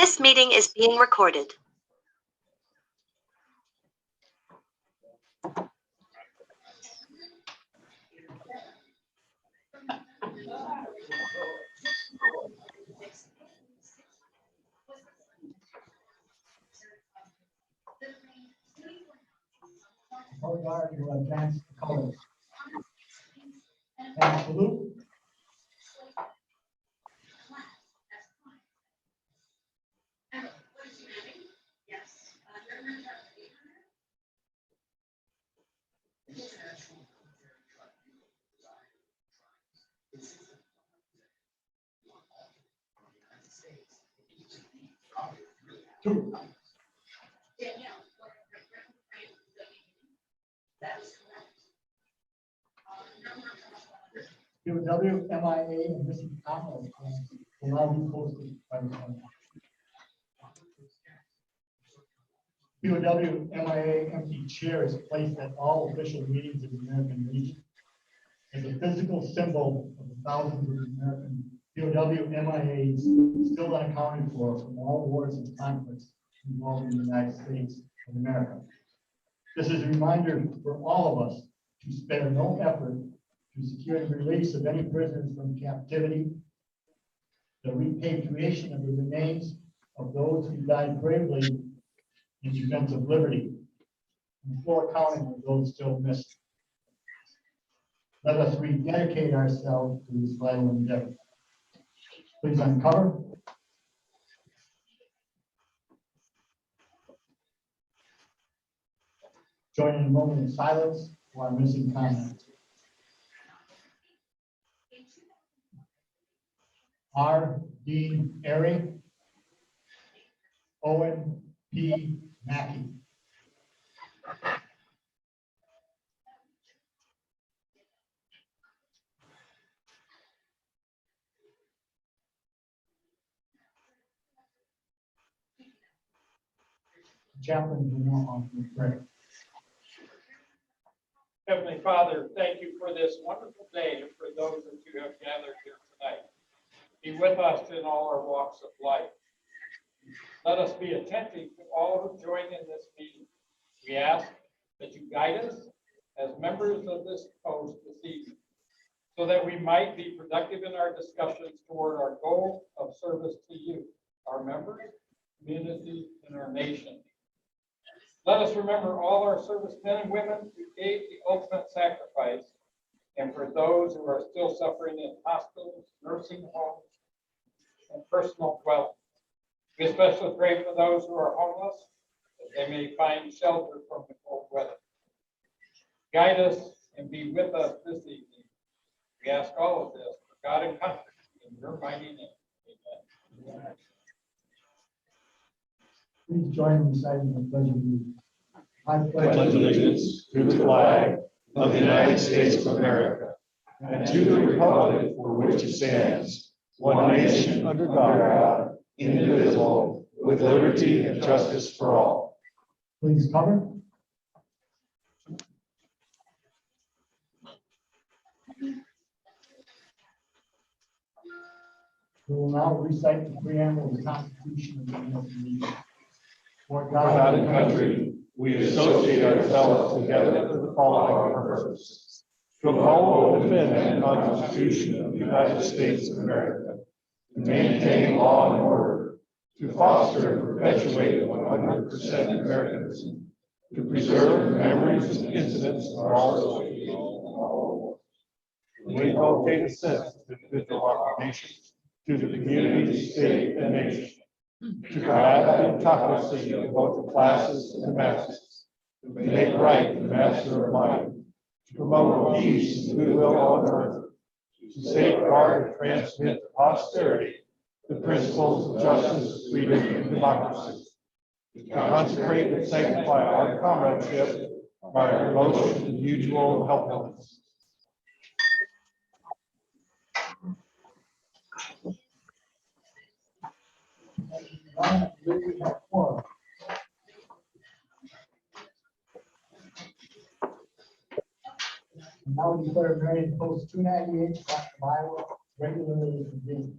This meeting is being recorded. Color guard will advance the colors. And salute. Two. POW, MIA, and missing commas will now be posted by the county. POW, MIA, empty chair is placed at all official meetings of the American Legion. As a physical symbol of the thousands of American POW, MIAs still unaccounted for from all wars and conflicts involving the United States of America. This is a reminder for all of us to spare no effort to secure the release of any prisoners from captivity, the repatriation of the remains of those who died bravely in defense of liberty, and full accounting of those still missing. Let us rededicate ourselves to this vital endeavor. Please uncover. Join in a moment of silence for our missing comments. R. Dean Airy, Owen P. Mackey. Chaplain Bruno on the prayer. Heavenly Father, thank you for this wonderful day and for those that you have gathered here tonight. Be with us in all our walks of life. Let us be attentive to all who join in this meeting. We ask that you guide us as members of this post this evening, so that we might be productive in our discussions toward our goal of service to you, our members, community, and our nation. Let us remember all our servicemen and women who gave the ultimate sacrifice, and for those who are still suffering in hospitals, nursing homes, and personal dwellings. We especially pray for those who are homeless, that they may find shelter from the cold weather. Guide us and be with us this evening. We ask all of this for God and country in your mighty name. Amen. Please join in reciting the pledge of allegiance. I Pledge allegiance to the flag of the United States of America and to the republic for which it stands, one nation under God, indivisible, with liberty and justice for all. Please cover. We will now recite the preamble of the Constitution of the American Legion. For For God and country, we associate ourselves together for the following purposes: to uphold and defend the Constitution of the United States of America, to maintain law and order, to foster and perpetuate 100% Americanism, to preserve the memories and incidents of all people, to inculcate a sense of individual obligation to the community, state, and nation, to combat the hypocrisy of both the classes and the masses, to make right the master of life, to promote peace and goodwill on earth, to safeguard and transmit to posterity the principles of justice, freedom, and democracy, to consecrate and sanctify our comradeship by our devotion and mutual helpfulness. We have four. And now we declare Marion Post 298, Iowa, regularly convened.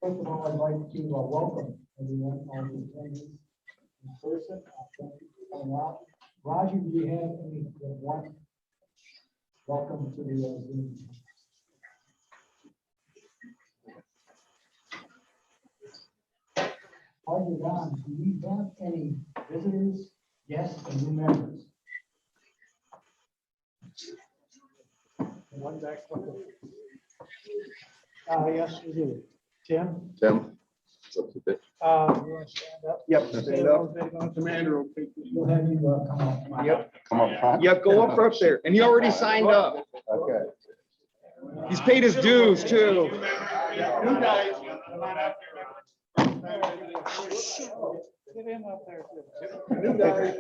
First of all, I'd like to welcome everyone on the attendance in person. Thank you for coming out. Roger, do you have any one? Welcome to the Zoom. Roger, Don, do we have any visitors, guests, and new members? One back. Yes, we do. Tim? Tim? It's up to bit. You want to stand up? Yep, stand up. Commander, okay. We'll have you come on. Yep. Come up front. Yep, go up there. And he already signed up. Okay. He's paid his dues too. You guys, come on up here. Get him up there. New guy.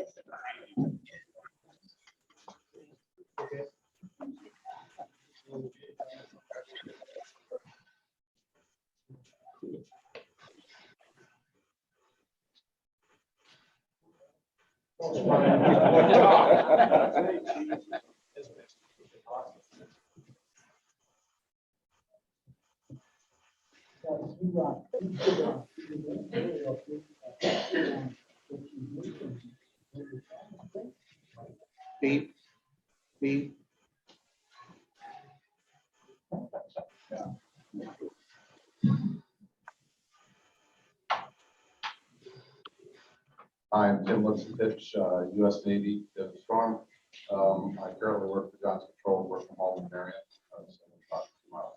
Beep, beep. I'm Tim Litzitich, U.S. Navy Desert Storm. I currently work for Johnson Control, work from home in Marion. So I'm about 2 miles.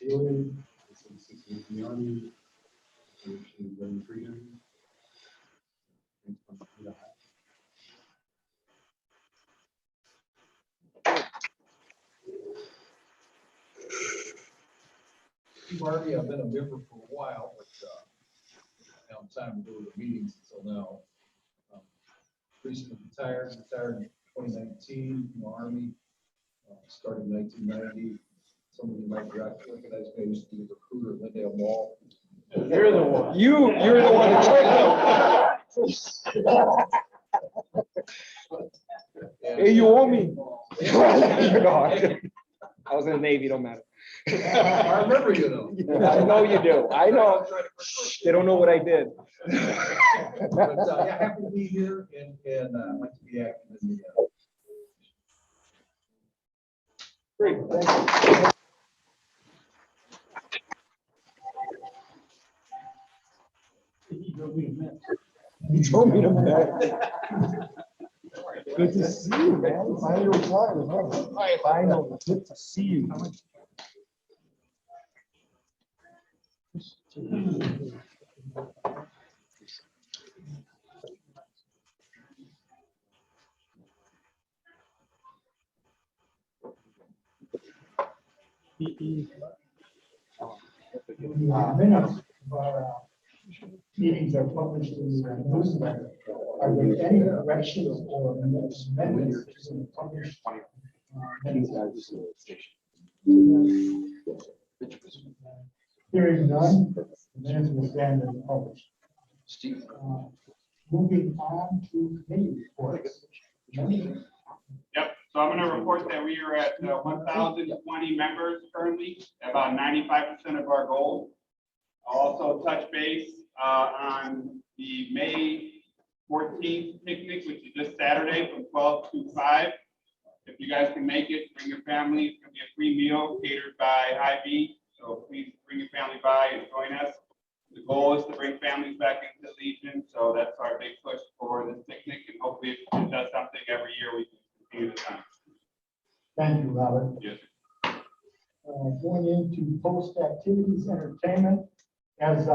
Daily, in the Army, running freedom. Marty, I've been a member for a while, but now it's time to go to the meetings until now. Recently retired in 2019 from the Army, started in 1990. Some of you might recognize me. I used to be a recruiter at Lindale Mall. You're the one. You're the one that Hey, you owe me. I was in the Navy, don't matter. I remember you though. I know you do. I know. They don't know what I did. But yeah, happy to be here and I'd like to be active in the. Great, thank you. You told me to bet. Good to see you, man. Finally retired, huh? Finally, good to see you. Minutes of our meetings are published in the newsletter. Are there any corrections or amendments to the published minutes? Hearing none, the minutes will stand as published. Moving on to committee reports. Yep, so I'm gonna report that we are at 1,020 members currently, about 95% of our goal. I'll also touch base on the May 14th picnic, which is this Saturday from 12 to 5. If you guys can make it, bring your family. It's gonna be a free meal catered by Hy-Vee, so please bring your family by and join us. The goal is to bring families back into Legion, so that's our big push for this picnic, and hopefully if it does something every year, we can continue to time. Thank you, Robert. Yes. Going into post activities entertainment, as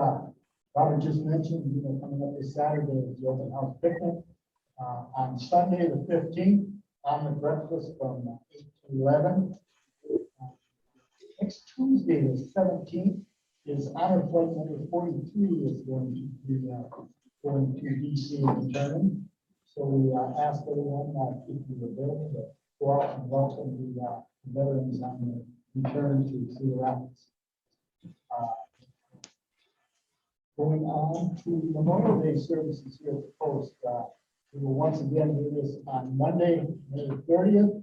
Robert just mentioned, coming up this Saturday is the open house picnic. On Sunday, the 15th, on the breakfast from 8 to 11. Next Tuesday, the 17th, is honor flight number 43 is going to be going to DC and returning. So we ask everyone if you're available to go out and welcome the veterans on the return to Cedar Rapids. Going on to Memorial Day services here at the post. We will once again do this on Monday, May 30th,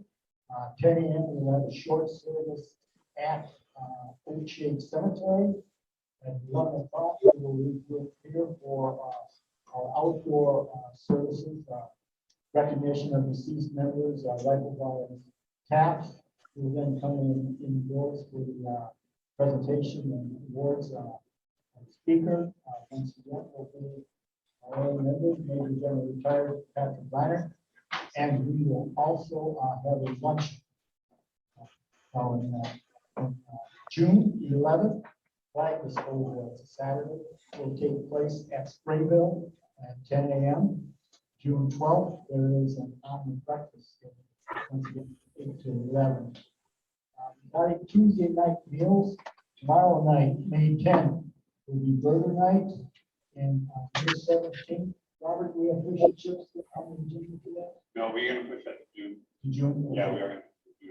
10 a.m. We'll have a short service at Oak Shade Cemetery. At 11 o'clock, we will be here for our outdoor services, recognition of deceased members, rifle by taps. We'll then come in indoors for the presentation and awards. Speaker, once again, will be our own members, Major General Retired Patrick Reiner. And we will also have a lunch on June 11th. Flag disposal, it's a Saturday, will take place at Springville at 10 a.m. June 12th, there is an omni breakfast, once again, 8 to 11. Starting Tuesday night meals, tomorrow night, May 10th, will be burger night, and May 17th, Robert, we have fish and chips that come in June for that? No, we're gonna push that to June. To June? Yeah, we are gonna,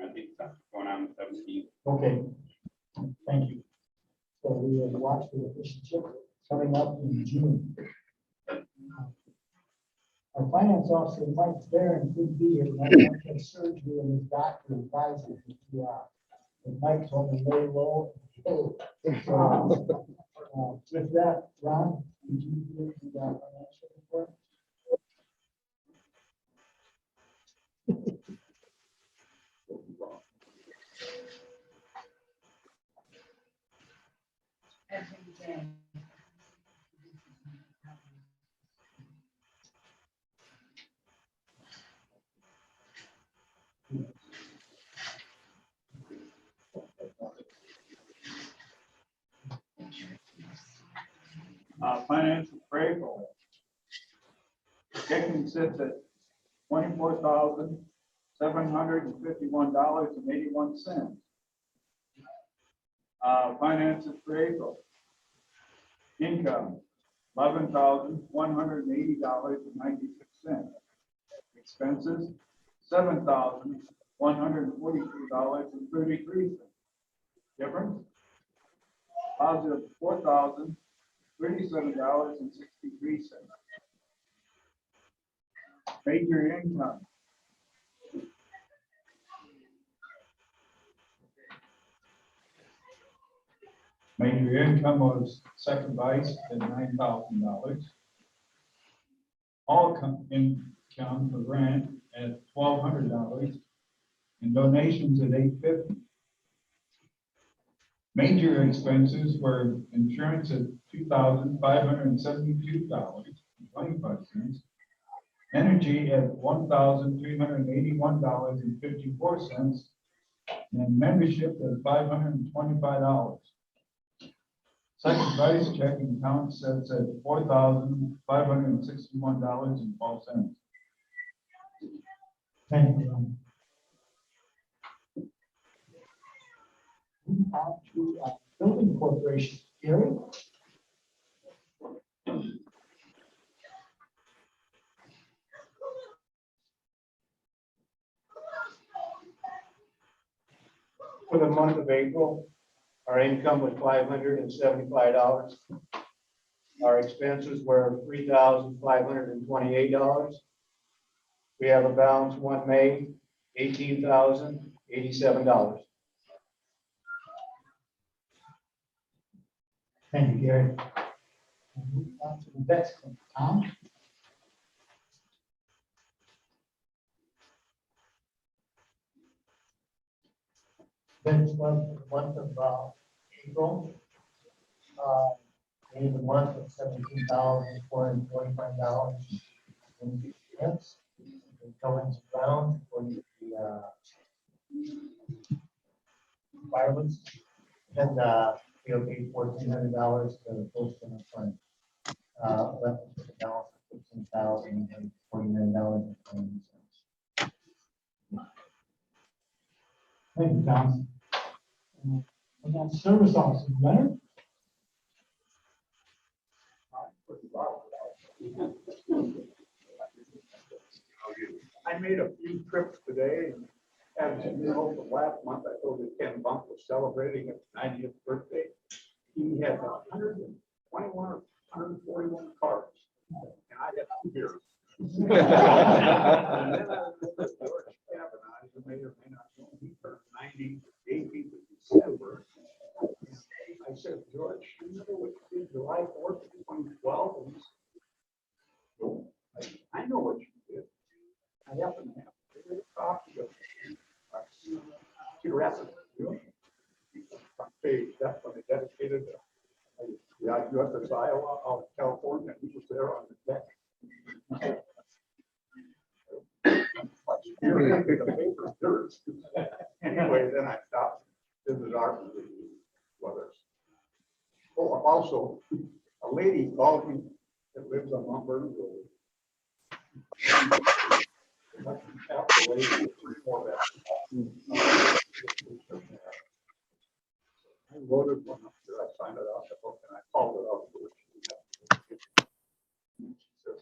I think that's going on the 17th. Okay, thank you. So we will watch for the fish and chips coming up in June. Our finance officer, Mike Barron, could be here, but I have surgery and his doctor advised him to be out. And Mike's on the way low. So, with that, Ron, would you give the financial report? Financial appraisal. Checking sits at $24,751.81. Finance appraisal. Income, $11,180.96. Expenses, $7,142.33. Difference, positive $4,037.63. Major income. Major income was second vice at $9,000. All income for grant at $1,200 and donations at $850. Major expenses were insurance at $2,572.25. Energy at $1,381.54, and membership at $525. Second vice checking account sets at $4,561.12. Thank you. Moving on to building corporation, Gary. For the month of April, our income was $575. Our expenses were $3,528. We have a balance 1 May, $18,087. Thank you, Gary. Moving on to the next one, Tom. Then for the month of April, we have a month of $17,445.60. Going around for the fireworks, and we'll pay $1,400 to the post in the fund. Left with a balance of $15,049.20. Thank you, Tom. And then service officer, Leonard. I made a few trips today, and as you know, the last month I told you Ken Bunk was celebrating his 90th birthday. He had 121 141 cars. And I had 2 beers. And then I remember George Kavanaugh, you may or may not know, he turned 98 in December. I said, George, you remember what you did July 4th, 2012? And he said, no, I know what you did. I happen to have a copy of Cedar Rapids. Front page, that's when they dedicated the USS Iowa out of California. He was there on the deck. Anyway, then I stopped, visited our brothers. Oh, I'm also, a lady called me that lives on Mount Vernon Road. I wrote it one up there, I signed it off the book and I called it out. She says,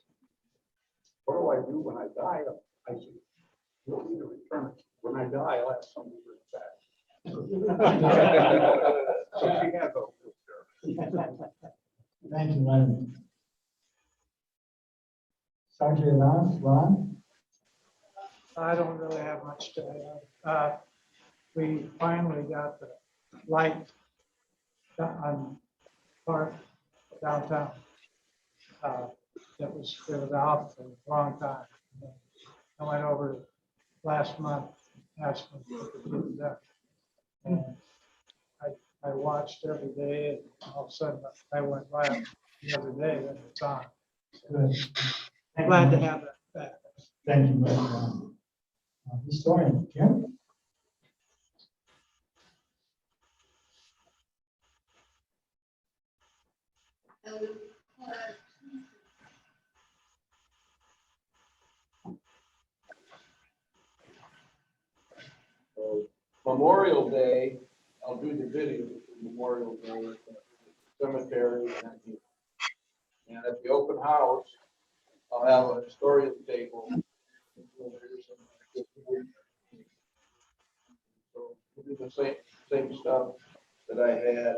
what do I do when I die? I said, you'll need to return it. When I die, I'll have somebody bring it back. So she had those. Thank you, Len. Sergeant Ron? I don't really have much to add. We finally got the light on Park downtown. It was out for a long time. I went over last month, asked them if they could get it done. And I watched every day, and all of a sudden I went by the other day and it's on. Good. Glad to have that back. Thank you, Len. Historian, Jim? So Memorial Day, I'll do the video for Memorial Day at the cemetery. And at the open house, I'll have a historian table. So we'll do the same stuff that I had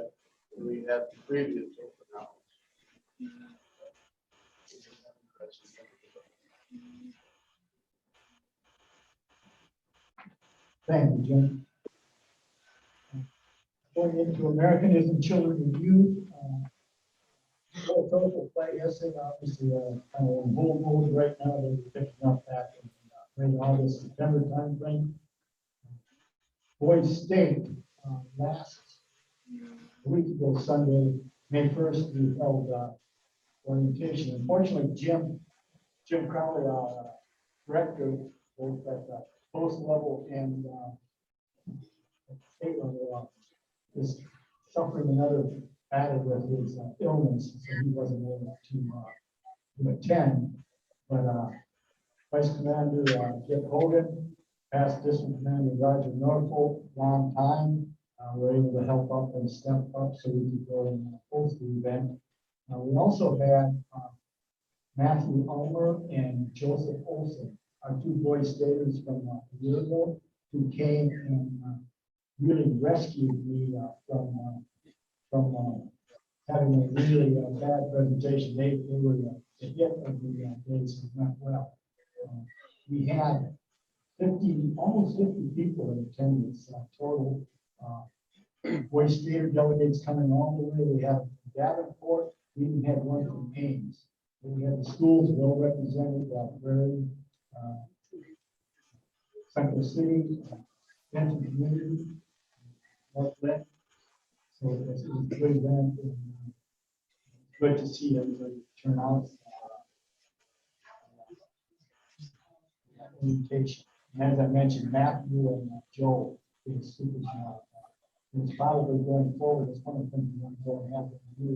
when we had the previous open house. Thank you, Jim. Going into Americanism, Children and Youth. Total play essay, obviously, kind of in full mode right now. They're picking up back in late August, September timeframe. Boys State, last week ago, Sunday, May 1st, we held orientation. Unfortunately, Jim Crowley, director, both at the post level and state level, is suffering another battle with his illness, so he wasn't able to attend. But Vice Commander Jeff Hogan, past District Commander Roger Norfolk, long time, were able to help up and step up so we could go and host the event. We also had Matthew Ulmer and Joseph Olson, our 2 boy staters from a year ago, who came and really rescued me from having a really bad presentation. They were the hit of the day, so it went well. We had almost 50 people in attendance total. Voice theater delegates coming all the way. We have Davenport. We even had one from Ames. We had the schools well represented, Prairie, Central City, Benton Community, Northland. So it was a good event. And, good to see everybody turn out. Invitation. And as I mentioned, Matthew and Joe is super smart. It's probably going forward. It's one of the things we want to go and have to do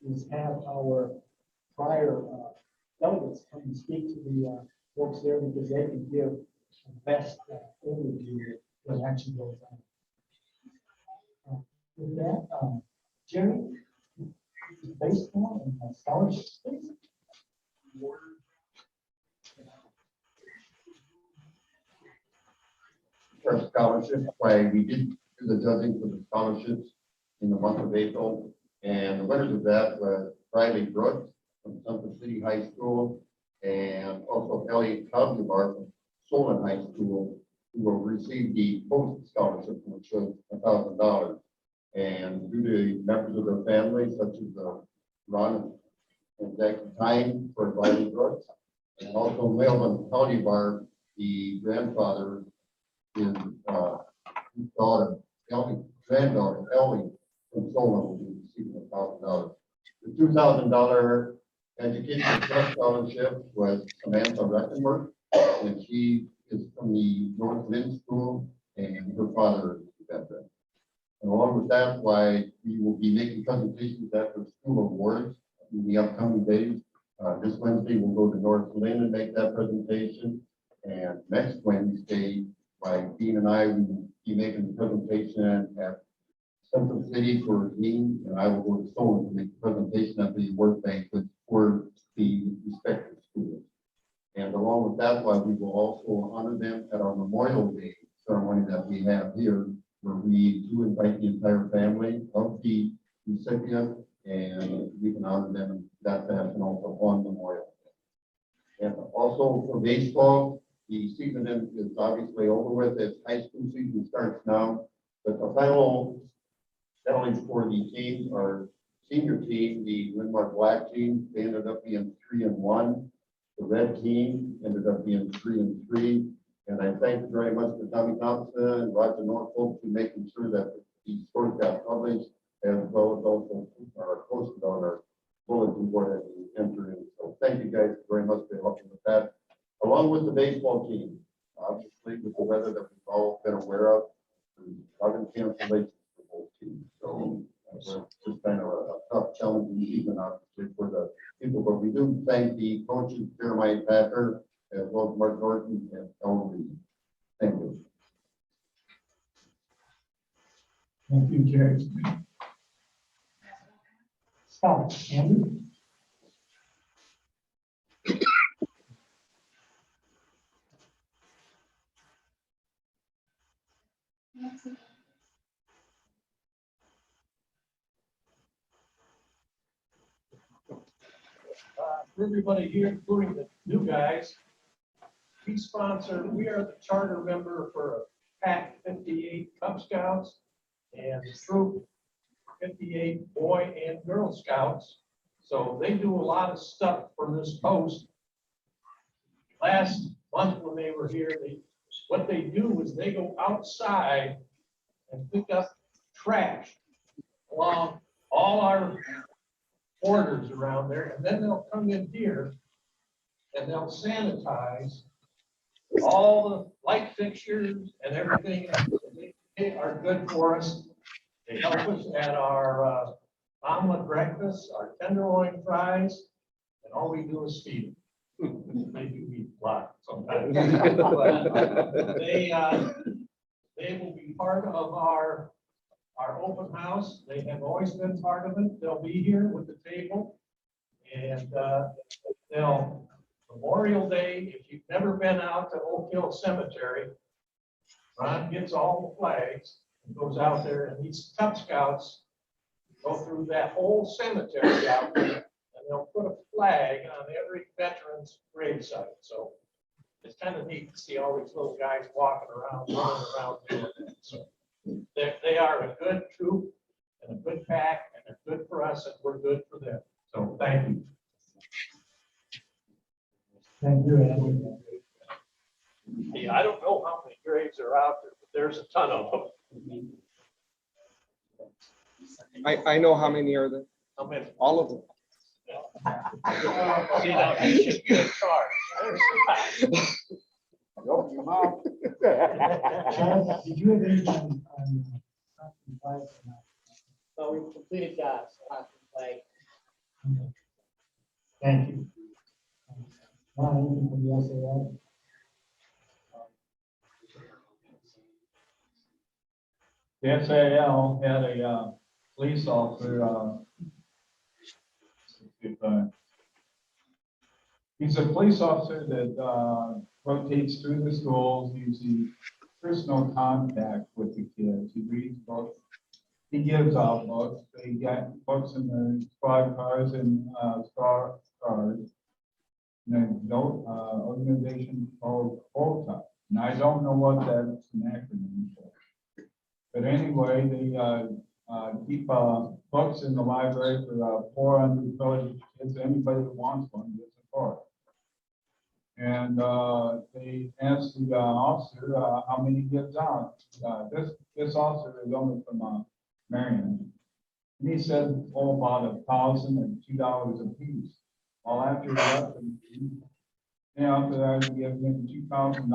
is have our prior delegates come and speak to the folks there because they can give the best overview of what actually goes on. With that, Jerry, baseball and scholarships, please. For scholarship play, we did do the judging for the scholarships in the month of April, and the winners of that Riley Brooks from Central City High School, and also Elliot Cobler from Solon High School, who will receive the post scholarship, which was $1,000. And due to members of their family, such as Ron and Jack Time for Riley Brooks, and also Melvin County Bar, the grandfather, his daughter, Ellie, granddaughter, Ellie, from Solon will be receiving $1,000. The $2,000 education trust scholarship was Samantha Reckenberg, and she is from the North Lynn School, and her father is a veteran. And along with that, why we will be making presentations at the School Awards in the upcoming days. This Wednesday, we'll go to North Lynn and make that presentation. And next Wednesday, by Dean and I, we will be making the presentation at Central City for Dean, and I will go to Solon to make the presentation at the work banquet for the respective schools. And along with that, why we will also honor them at our Memorial Day ceremony that we have here, where we do invite the entire family of the recipient, and we can honor them in that fashion also on Memorial Day. And also for baseball, the season is obviously over with. As high school season starts now, but the final challenge for the team, our senior team, the Winmark Black team, they ended up being 3-1. The red team ended up being 3-3. And I thank very much to Tommy Thompson and Roger Norfolk for making sure that the scores got published, as well as also our posted on our bulletin board as we enter in. So thank you guys very much for helping with that. Along with the baseball team, obviously with the weather that we've all been aware of, I've been cancellations for both teams. So it's just kind of a tough challenging season, obviously, for the people. But we do thank the coaches, Jeremiah Packer, as well as Mark Norton and Ellen Reed. Thank you. Thank you, Jerry. Scott, Andrew? For everybody here, including the new guys, we are the charter member for PAC 58 Cub Scouts and Troop 58 Boy and Girl Scouts. So they do a lot of stuff for this post. Last month when they were here, what they do is they go outside and pick up trash along all our borders around there, and then they'll come in here and they'll sanitize all the light fixtures and everything. They are good for us. They help us at our omelet breakfast, our tenderloin fries, and all we do is feed them. Maybe we eat a lot sometimes. But they will be part of our open house. They have always been part of it. They'll be here with the table. And they'll, Memorial Day, if you've never been out to Oak Hill Cemetery, Ron gets all the flags and goes out there, and these Cub Scouts go through that whole cemetery out there, and they'll put a flag on every veteran's gravesite. So it's kind of neat to see all these little guys walking around, running around doing that. So they are a good troop and a good pack, and they're good for us, and we're good for them. So thank you. Thank you, Andrew. Yeah, I don't know how many graves are out there, but there's a ton of them. I know how many are there. How many? All of them. See, now you should get a charge. Chad, did you have anything on constant flags or not? So we've completed constant flag. Okay. Thank you. Ron, anything from the SAL? The SAL had a police officer. He's a police officer that rotates through the schools using personal contact with the kids. He reads books he gives out books. They got books in the squad cars and star cars. And there's no organization called OTA. And I don't know what that's an acronym for. But anyway, they keep books in the library for 400 village kids. Anybody that wants one gets a book. And they asked the officer how many he gives out. This officer is only from Marion. And he said, oh, about $1,000 and $2 a piece. Well, after that, after that, we gave him $2,000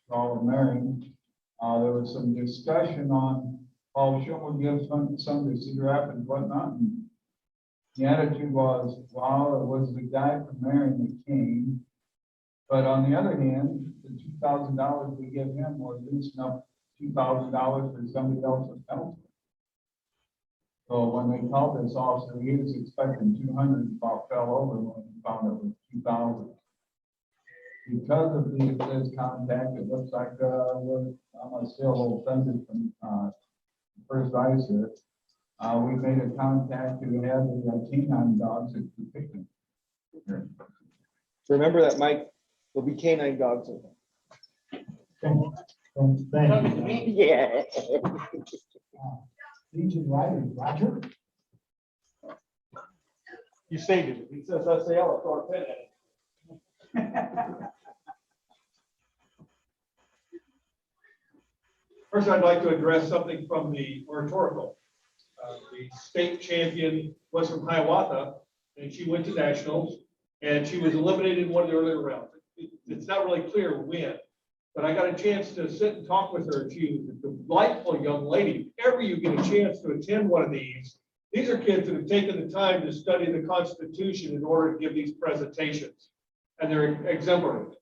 for all of Marion. There was some discussion on, well, should we give some to Cedar Rapids, whatnot? And the attitude was, well, it was the guy from Marion that came. But on the other hand, the $2,000 we give him was at least enough $2,000 for somebody else's penalty. So when they called this officer, he was expecting 200, about fell over when he found it was 2,000. Because of this contact, it looks like I'm still a little offended from First Ice here. We made a contact to have the canine dogs at the picnic. Remember that, Mike. There'll be canine dogs in there. Thank you. Yeah. Legion Riders, Roger? You stated it. He says SAL, I'll throw a pin at it. First, I'd like to address something from the oratorical. The state champion was from Hiawatha, and she went to nationals, and she was eliminated in one of the earlier rounds. It's not really clear when, but I got a chance to sit and talk with her. She was a delightful young lady. If ever you get a chance to attend one of these are kids that have taken the time to study the Constitution in order to give these presentations, and they're exemplary.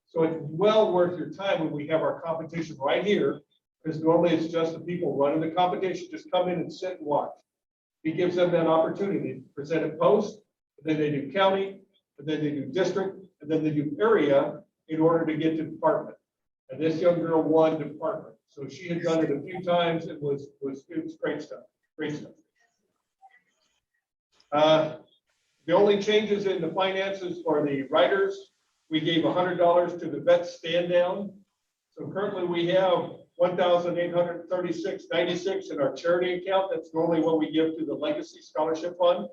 So it's well worth your time when we have our competition right here, because normally it's just the people running the competition just come in and sit and watch. He gives them that opportunity to present a post, and then they do county, and then they do district, and then they do area in order to get to department. And this young girl won department. So she had done it a few times and it was great stuff, great stuff. The only changes in the finances for the writers, we gave $100 to the vet stand down. So currently we have $1,836.96 in our charity account. That's normally what we give to the Legacy Scholarship Fund.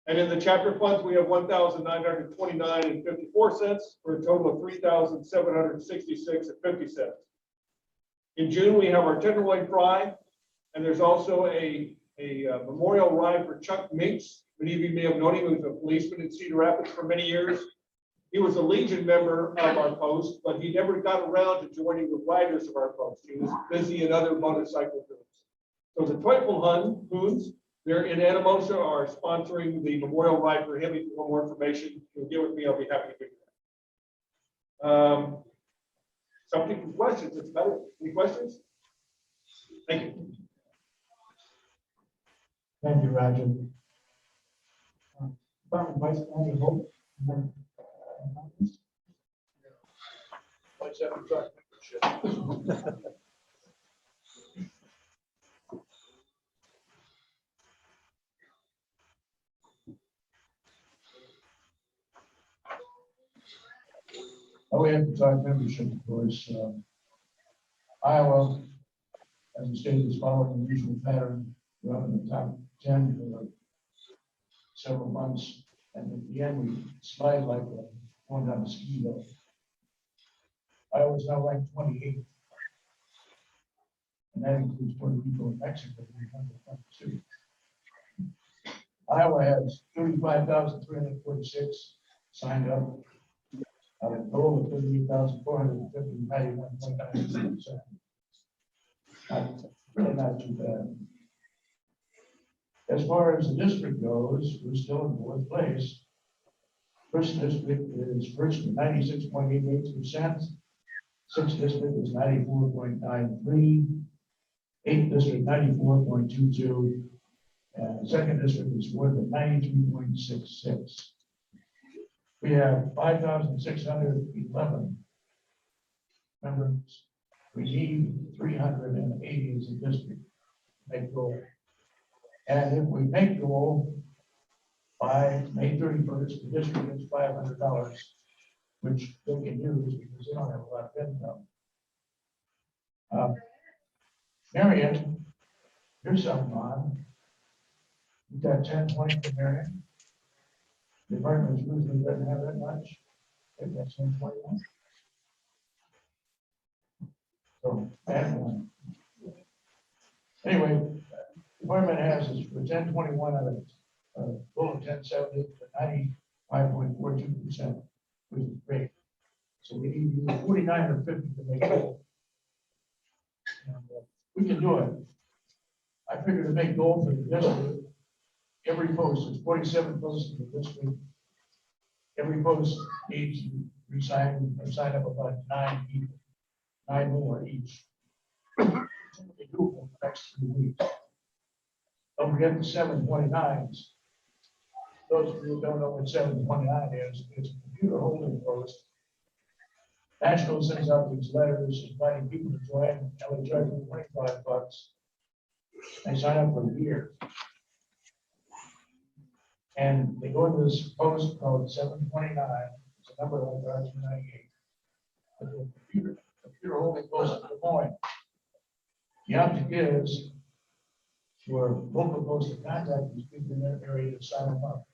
And in the chapter funds, we have $1,929.54 for a total of $3,766.50. In June, we have our Tenderloin Fry, and there's also a memorial ride for Chuck Minks. Many of you may have known him. He was a policeman in Cedar Rapids for many years. He was a Legion member of our post, but he never got around to joining the riders of our post. He was busy in other motorcycle groups. So the Teufel Hoons, they're in Anamosa, are sponsoring the memorial ride for him. If you want more information, you'll get with me. I'll be happy to give you that. Something for questions. That's about it. Any questions? Thank you. Thank you, Roger. Vice Commander Hope. We have to talk membership, of course. Iowa, as a state, is following the usual pattern. We're up in the top 10 for several months, and at the end, we slide like going down the ski hill. Iowa is now ranked 28th, and that includes Puerto Rico and Mexico. Iowa has 35,346 signed up. Out of total of 38,450, 91.9%. Really not too bad. As far as the district goes, we're still in fourth place. First district is first at 96.88%. Sixth district is 94.93. Eighth district 94.22. And the second district is fourth at 93.66. We have 5,611 members. We need 380 as a district. make goal. And if we make goal by May 31st, the district gets $500, which they can use because they don't have a lot of income. Marion, here's something on. You got 10, 20 for Marion. The department usually doesn't have that much. Maybe that's 10, 21. So, and, anyway, department has is for 1021 out of goal of 1070 to 95.42%, which is great. So we need either 49 or 50 to make goal. And, we can do it. I figured to make goal for the district, every post, there's 47 posts in the district. Every post needs to resign or sign up about 9 people, 9 more each. They do for the next 3 weeks. Don't forget the 729s. Those who don't know what 729 is, it's a computer holding post. National sends out these letters inviting people to join, and they charge them $25. They sign up for a year. And they go into this post called 729, it's a number like R298. It's a computer holding post in Des Moines. The object is for local posts to contact these people in their area to sign them up.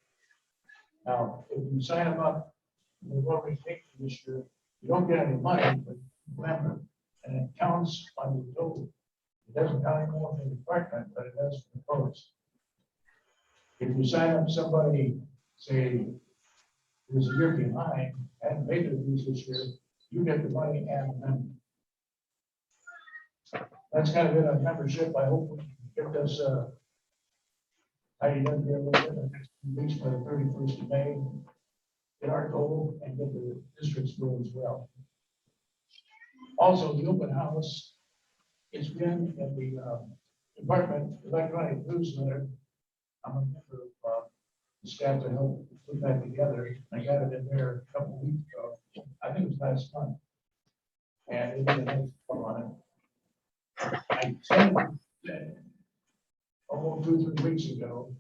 Now, if you sign them up, they've already taken this year, you don't get any money, but remember, and it counts on the total. It doesn't count anymore for the department, but it does for the post. If you sign up somebody, say, who's a year behind and made their dues this year, you get the money and the member. That's kind of it on membership. I hope we can get this tidied up here a little bit in the next 2 weeks by the 31st of May. Get our goal and get the district's goal as well. Also, the open house, it's been in the department electronic newsletter. I'm a member of the staff to help put that together. I got it in there a couple of weeks ago. I think it was last month. And it did a nice one on it. I sent it almost 2 or 3 weeks ago.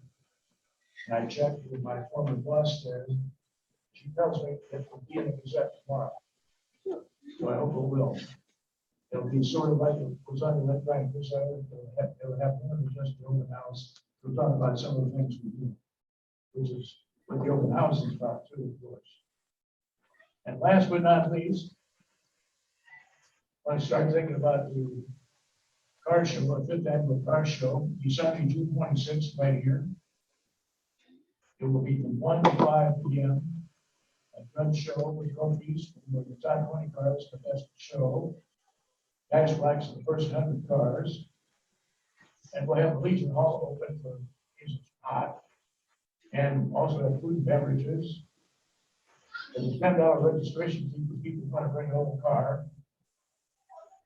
And I checked with my former boss there. She tells me it will be in the Gazette tomorrow. So I hope it will. It'll be sort of like it was on the electronic newsletter. They'll have more than just the open house. We'll talk about some of the things we do, which is what the open house is about too, of course. And last but not least, when I started thinking about the car show, the 5th annual car show, Sunday, June 26th, right here. It will be from 1 to 5 p.m. A gun show with trophies for the top 20 cars, the best show. Cash blacks the first 100 cars. And we'll have Legion Hall open for using hot. And also have food and beverages. There's a $10 registration fee for people who want to bring their own car.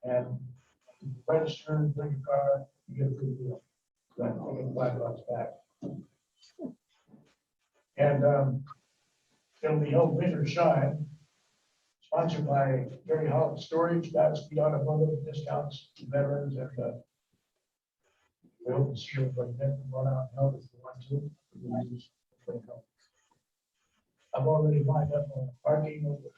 And if you register and bring a car, you get a free deal. So I think $5 back. And it'll be held winter shine, sponsored by Gary Hall Storage, Godspeed Automotive, discounts to veterans, and we hope to see everybody there. Run out and help if you want to. I've already lined up on parking over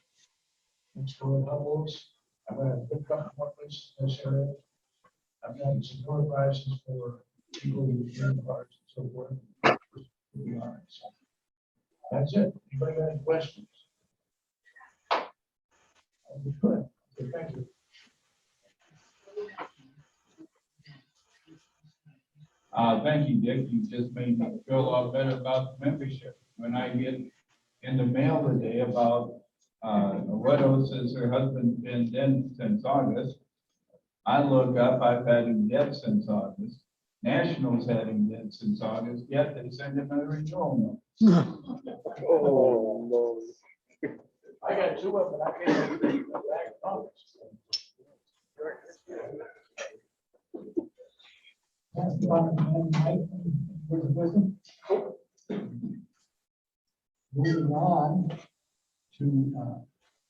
next door at Hubble's. I'm going to pick up one place in this area. I've got some door prizes for people who use cars and so forth. So that's it. Anybody got any questions? Good. Okay, thank you. Thank you, Dick. You just made me feel a lot better about the membership. When I get in the mail today about a widow says her husband's been dead since August. I look up, I've had him dead since August. Nationals had him dead since August, yet they send him a renewal note. Oh, no. I got 2 of them, and I can't even back on. Moving on to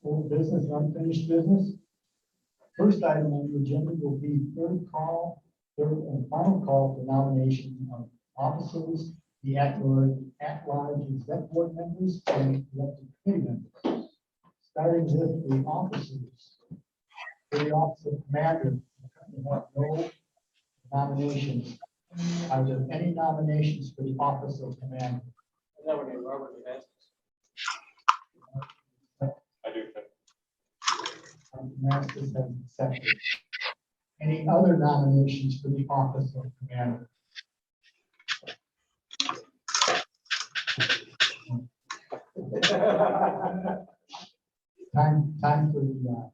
old business, unfinished business. First item on the agenda will be third call Third and final call for nomination of officers, the at-large exec board members, and elected committee members. Starting with the officers. For the office of commander, we have no nominations. Are there any nominations for the office of commander? I nominate Robert Damascus. I do. Damascus has accepted. Any other nominations for the office of commander? Time for the,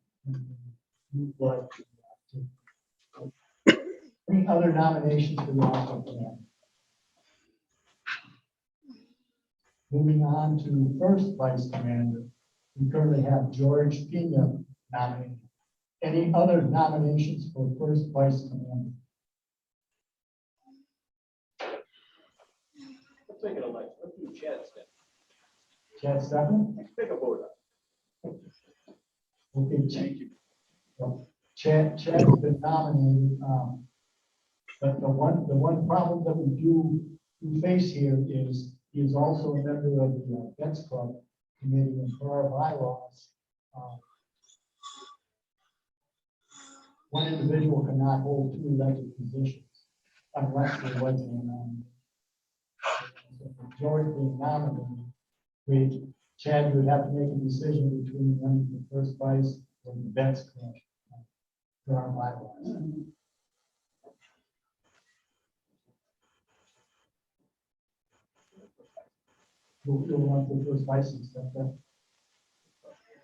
any other nominations for the office of commander? Moving on to first vice commander, we currently have George Pena nominated. Any other nominations for first vice commander? Let's make it a election. Let's do Chad Step. Chad Steffen? Take a vote. Okay, Chad's been nominated. But the one problem that we face here is he is also a member of the Vets Club Committee, and for our bylaws, one individual cannot hold two elected positions unless there was a nomination. George being nominated, Chad would have to make a decision between running for first vice or the Vets Club for our bylaws. We'll run for first vice and stuff.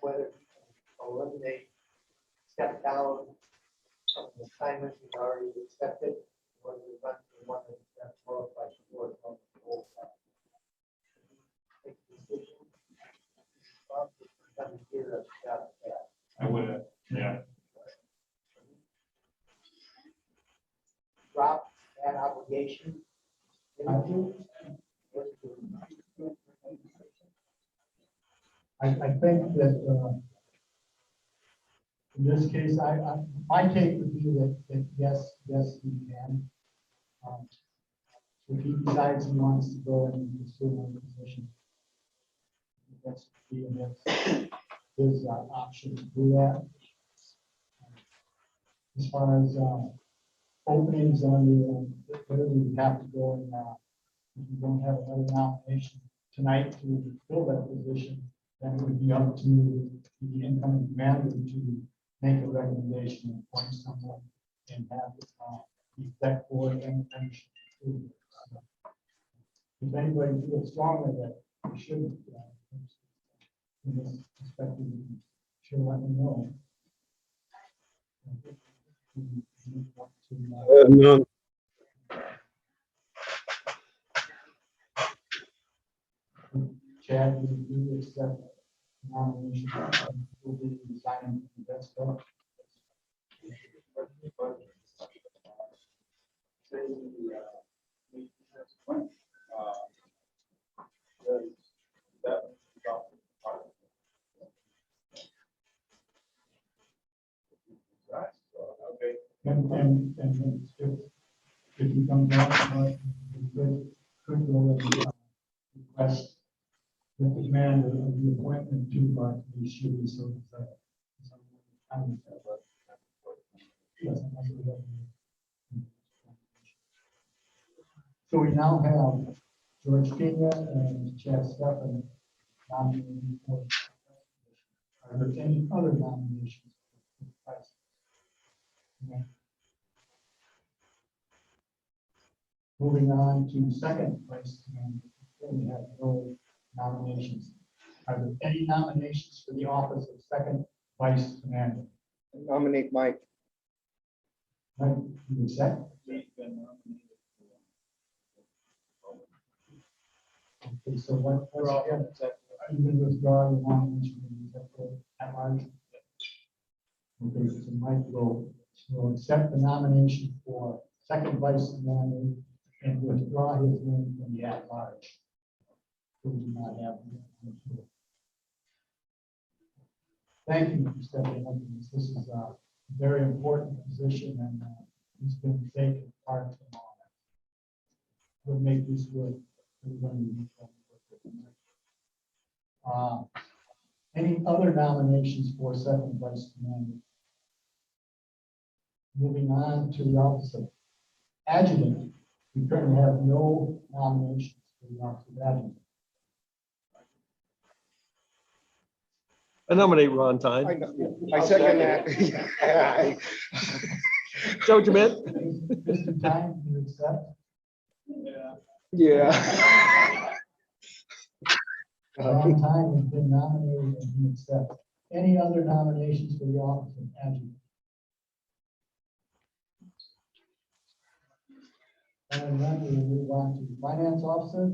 Whether eliminate, step down from the assignment we've already accepted, whether we run for one that's qualified for it on the whole side. Take the decision. Doesn't hear us out of that. I would, yeah. Drop that obligation. I think that in this case, my take would be that yes, we can. If he decides he wants to go and pursue one position, that's his option to do that. As far as openings on the, whether we have to go and if we don't have another nomination tonight to fill that position, then it would be up to the incoming commander to make a recommendation and appoint someone and have the exec board and the membership approve it. So, if anybody feels strongly that we shouldn't, in this perspective, you can sure let me know. No. Chad, do you accept nomination? Will be resigning from the Vets Club? And if he comes out, we could go and request that the commander of the appointment to be should be so. So we now have George Pena and Chad Steffen nominated for. Are there any other nominations? Okay. Moving on to second vice commander, we have no nominations. Are there any nominations for the office of second vice commander? Nominate Mike. Mike, you accept? Okay, so what, you can withdraw your nomination from the exec board at large? Okay, so Mike will accept the nomination for second vice commander and withdraw his name from the at large. We do not have. Thank you for stepping up. This is a very important position, and It's been vacant parts and all that. We'll make this work. Any other nominations for second vice commander? Moving on to the office of adjutant. We currently have no nominations for the office of adjutant. I nominate Ron Tyne. I second that. Joe Jament? Mr. Time, you accept? Yeah. Ron Time has been nominated and he accepts. Any other nominations for the office of adjutant? And then we will move on to finance officer.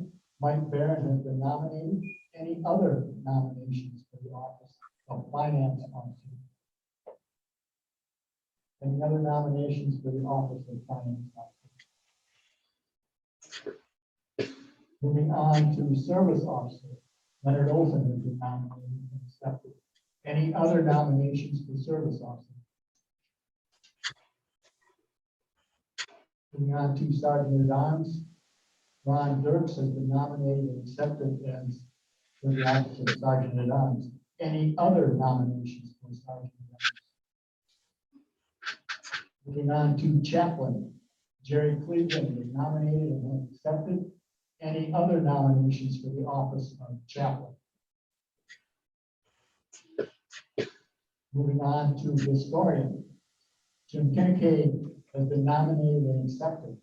Mike Barron has been nominated. Any other nominations for the office of finance officer? Any other nominations for the office of finance officer? Moving on to service officer. Leonard Olson has been nominated and accepted. Any other nominations for service officer? Moving on to sergeant at arms. Ron Dirks has been nominated and accepted as for the office of sergeant at arms. Any other nominations for sergeant at arms? Moving on to chaplain. Jerry Cleveland was nominated and has accepted. Any other nominations for the office of chaplain? Moving on to historian. Jim Kincaid has been nominated and accepted.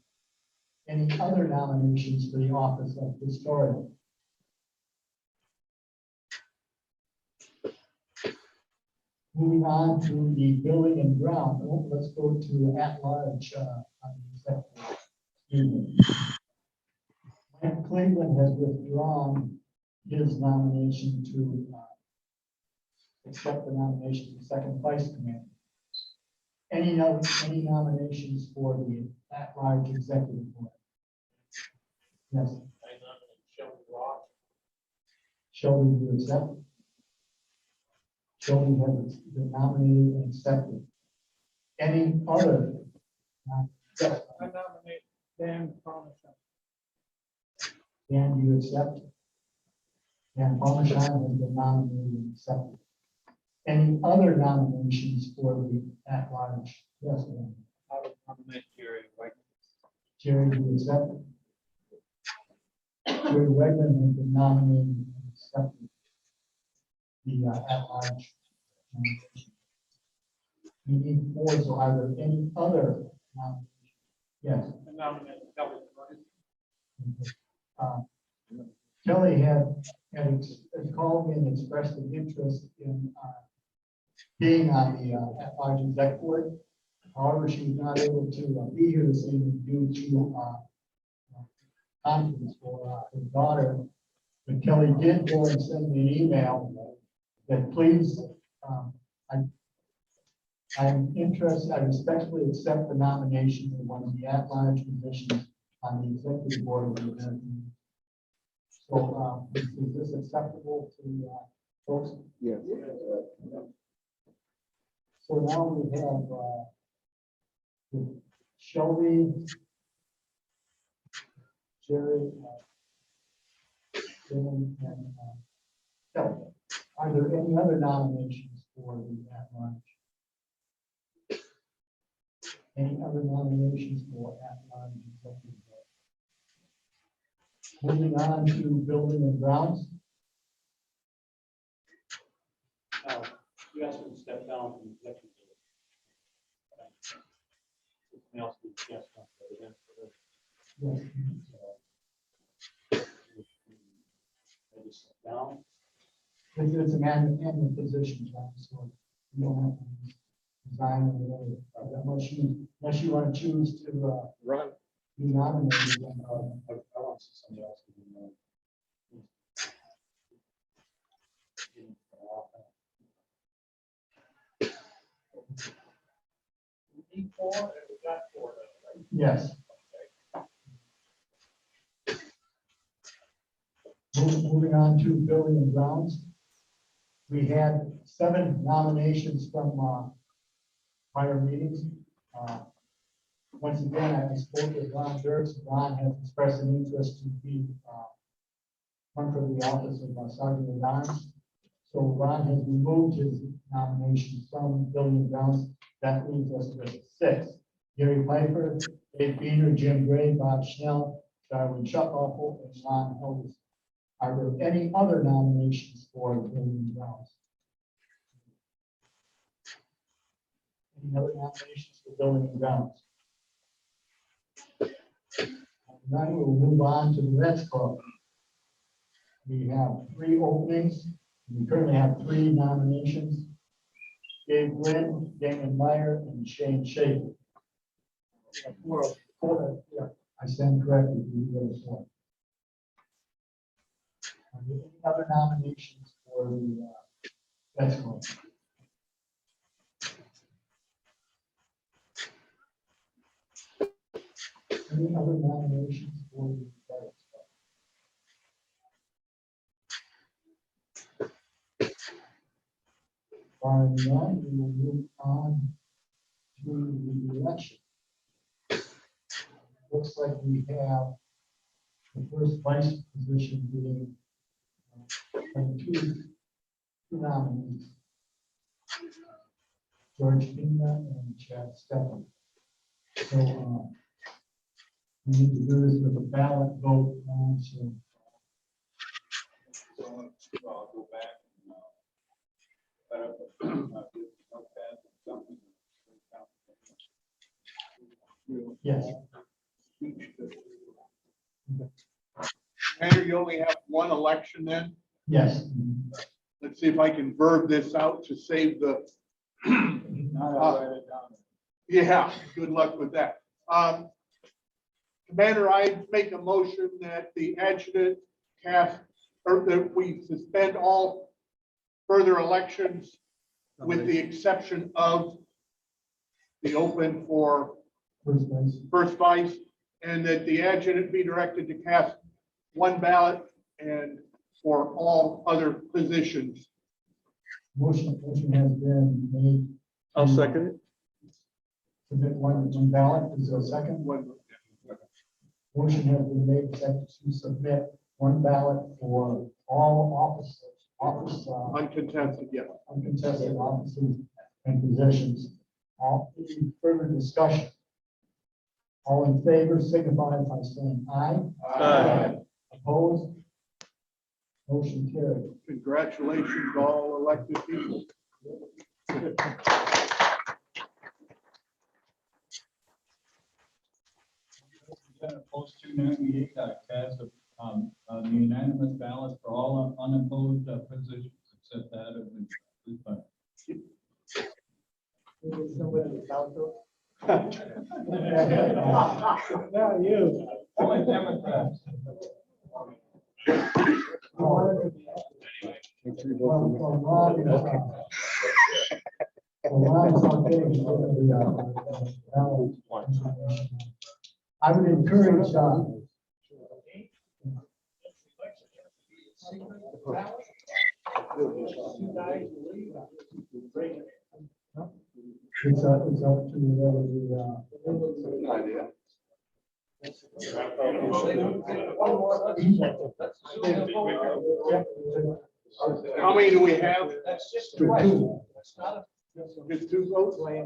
Any other nominations for the office of historian? Moving on to the building and ground. Oh, let's go to at-large. Mike Cleveland has withdrawn his nomination to accept the nomination for second vice commander. Any nominations for the at-large executive board? Yes. I nominate Shelby Rock. Shelby, do you accept? Shelby has been nominated and accepted. Any other? Yes. I nominate Dan Palmerstein. Dan, do you accept? Dan Palmerstein has been nominated and accepted. Any other nominations for the at-large? Yes, ma'am. I would nominate Jerry White. Jerry, do you accept? Jerry Wegman has been nominated and accepted. The at-large nomination. We need four, so are there any other nominations? Yes. I nominate Kelly Price. Kelly had called me and expressed an interest in being on the at-large exec board. However, she was not able to be here this evening due to conference for her daughter. But Kelly did go and send me an email that please, I'm interested, I respectfully accept the nomination for one of the at-large positions on the executive board of the American. So is this acceptable to folks? Yes. So now we have Shelby, Jerry, and Kelly. Are there any other nominations for the at-large? Any other nominations for at-large executive board? Moving on to building and grounds. You asked me to step down from the executive board. Something else we just want to put in for this. Yes. I just step down. It's an annual position, John, so you don't have to resign or whatever, unless you want to choose to Run. be nominated. I want to see somebody else. We need four, and we got four, right? Yes. Moving on to building and grounds. We had 7 nominations from prior meetings. Once again, I spoke with Ron Dirks. Ron has expressed an interest to be run for the office of Sergeant at Arms. So Ron has removed his nomination from Building and Grounds. That leaves us with 6. Gary Piper, Dave Beener, Jim Gray, Bob Schnell, Darwin Shuffle, and Ron Helges. Are there any other nominations for Building and Grounds? Any other nominations for Building and Grounds? Now we'll move on to the Reds Club. We have 3 openings. We currently have 3 nominations. Dave Gwynn, Damon Meyer, and Shane Schaefer. Yeah, I stand corrected. We do have 4. Are there any other nominations for the Reds Club? Any other nominations for the Reds Club? Barring none, we will move on to the election. Looks like we have the first vice position being two nominees. George Pina and Chad Steffen. So we need to do this with a ballot vote. So I'll go back and Yes. Mayor, you only have 1 election then? Yes. Let's see if I can verb this out to save the. Yeah, good luck with that. Commander, I make a motion that the adjutant cast, or that we suspend all further elections with the exception of the open for first vice, and that the adjutant be directed to cast 1 ballot and for all other positions. Motion has been made. I'll second it. Submit one ballot. Is there a second? Motion has been made to submit 1 ballot for all Uncontested, yeah. uncontested offices and positions. All any further discussion? All in favor, signify by saying aye. Aye. Opposed? Motion carried. Congratulations, all elected people. Post 298, cast a unanimous ballot for all unopposed positions, except that of the. Yeah, you. Only Democrats. I would encourage it's up to the Idea. How many do we have? Two. Just 2 votes? Can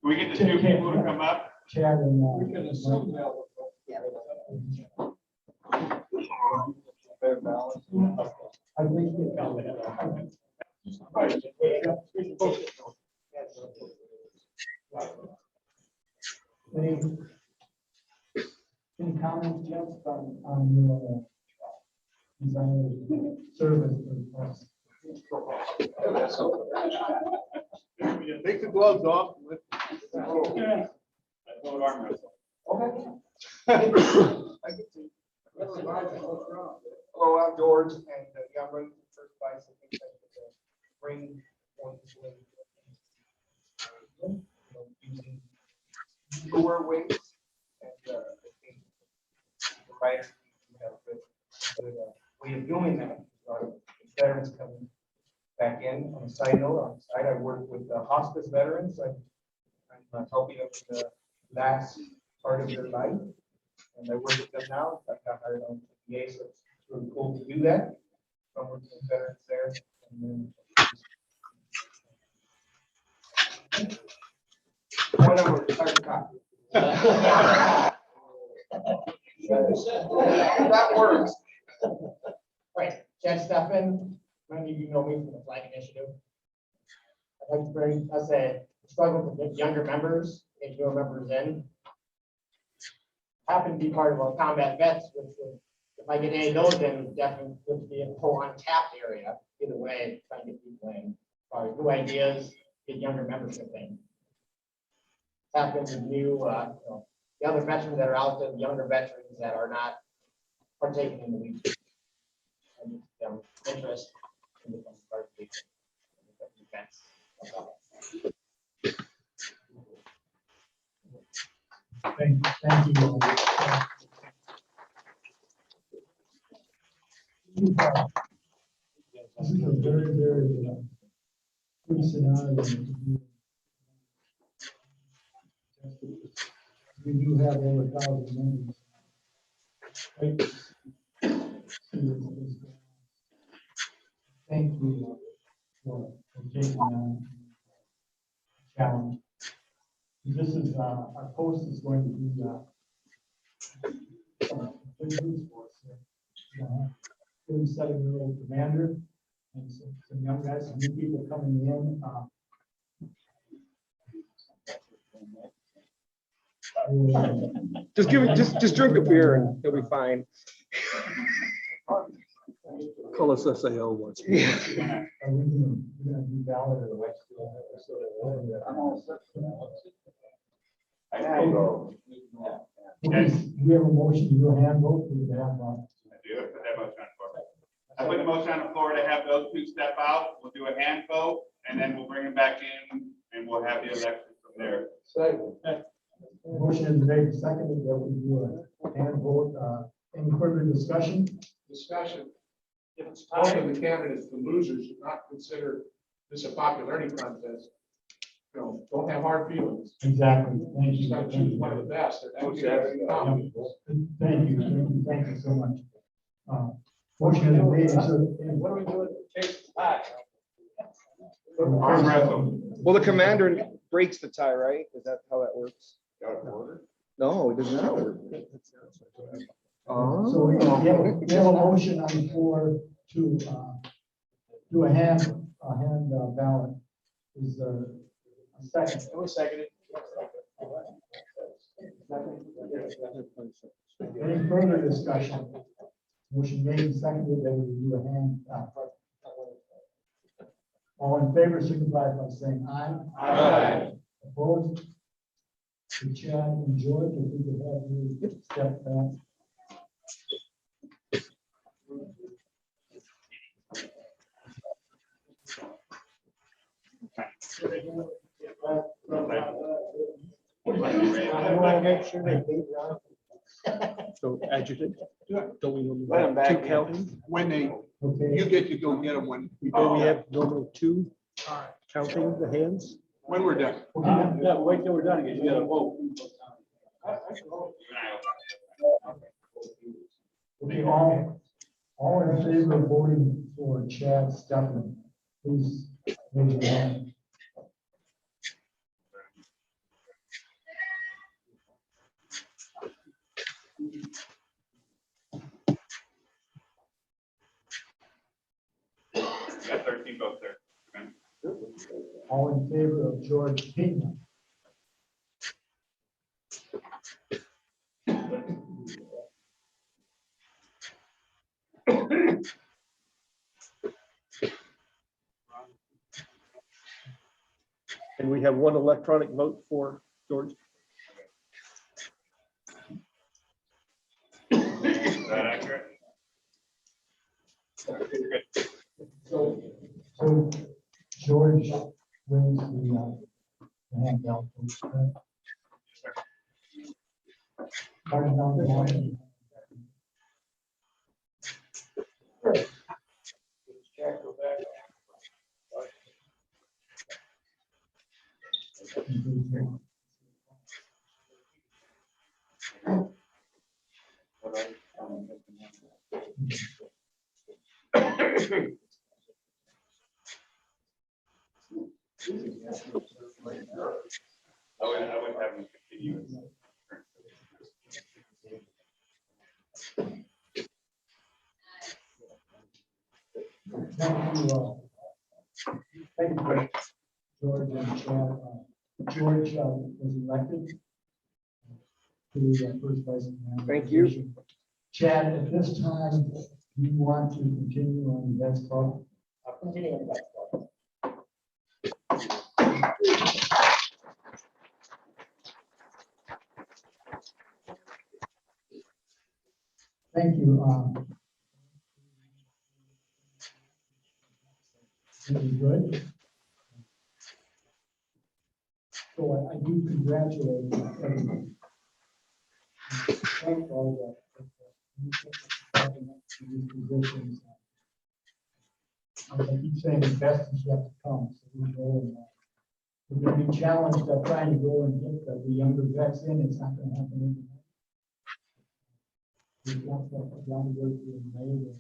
we get the 2 people to come up? Chad and We can assume that. I think any comments, Jeff, on your service? Take the gloves off. Hello, I'm George, and yeah, I'm running for first vice. I think that the bring one using newer ways, and I think the writers have a good way of doing that. Veterans coming back in. On a side note, on the side, I work with hospice veterans. I'm helping them in the last part of their life. And I work with them now. I got hired on PA, so it's really cool to do that. I'm working with veterans there. And then one of them retired cop. That works. Right, Chad Steffen, many of you know me from the Flag Initiative. I'd like to bring us a struggle with younger members, and newer members in. Happen to be part of our combat vets, which would, if I get any of those in, would definitely would be a whole untapped area. Either way, trying to get people in, or new ideas, get younger membership in. Happens with new, you know, the other veterans that are out there, the younger veterans that are not partaking in the week. And interest in the part of the events. Thank you. This is a very, very good scenario. We do have over 1,000 members. Thank you for taking on the challenge. This is, our post is going to be, big news for us here. 37-year-old commander and some young guys, some new people coming in. Just drink a beer and you'll be fine. Call us SAO once. Are we gonna do ballot or the West? We have a motion to do a hand vote. We have, I do it, put that motion on the floor. I put the motion on the floor to have those two step out. We'll do a hand vote and then we'll bring them back in and we'll have the election from there. motion is made, and seconded that we do a hand vote. Any further discussion? Discussion. If it's both of the candidates, the losers, should not consider this a popularity contest. You know, don't have hard feelings. Exactly. Thank You you. just gotta choose one of the best. Thank you so much. Motion is made, so. What are we doing? Chase the tie. Arm wrestle. Well, the commander breaks the tie, right? Is that how that works? No, it does not work. So we have a motion on the floor to do a hand ballot. Is a second? It was seconded. Any further discussion? Motion made and seconded that we do a hand. All in favor, signify by saying aye. Aye. Opposed? So Chad and George, if we could have you step back. So adjutant, don't we Let normally him back have two in. counting? When they, Okay. you get to go get them when, Don't we have normally two counting the hands? when we're done. Yeah, wait till we're done, you gotta vote. Okay, all in favor of voting for Chad Stephan, please raise your hand. You got 13 votes there. All in favor of George Payton. And we have one electronic vote for George. Is that accurate? So George wins the hand ballot. Pardon, no, no. I would have them continue. Thank you, George and Chad. George was elected to the first vice command. Thank you. position. Chad, at this time, do you want to continue on the Vets Club? I'll continue on that. Thank you. Really good. So I do congratulate everyone. Thank all these positions. I keep saying the best is yet to come. So we go and, we're going to be challenged at trying to go and get the younger vets in. It's not going to happen overnight. We've got a lot of work being made.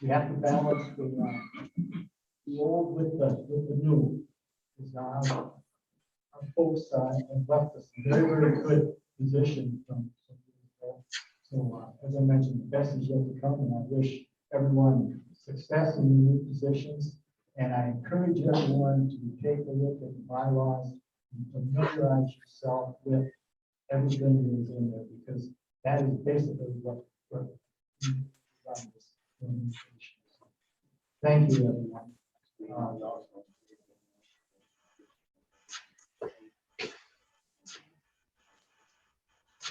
We have to balance the old with the new. Because our folks have left us in a very, very good position from some years ago. So as I mentioned, the best is yet to come, and I wish everyone success in the new positions. And I encourage everyone to take a look at the bylaws and familiarize yourself with everything that is in there, because that is basically what we run this organization. Thank you, everyone.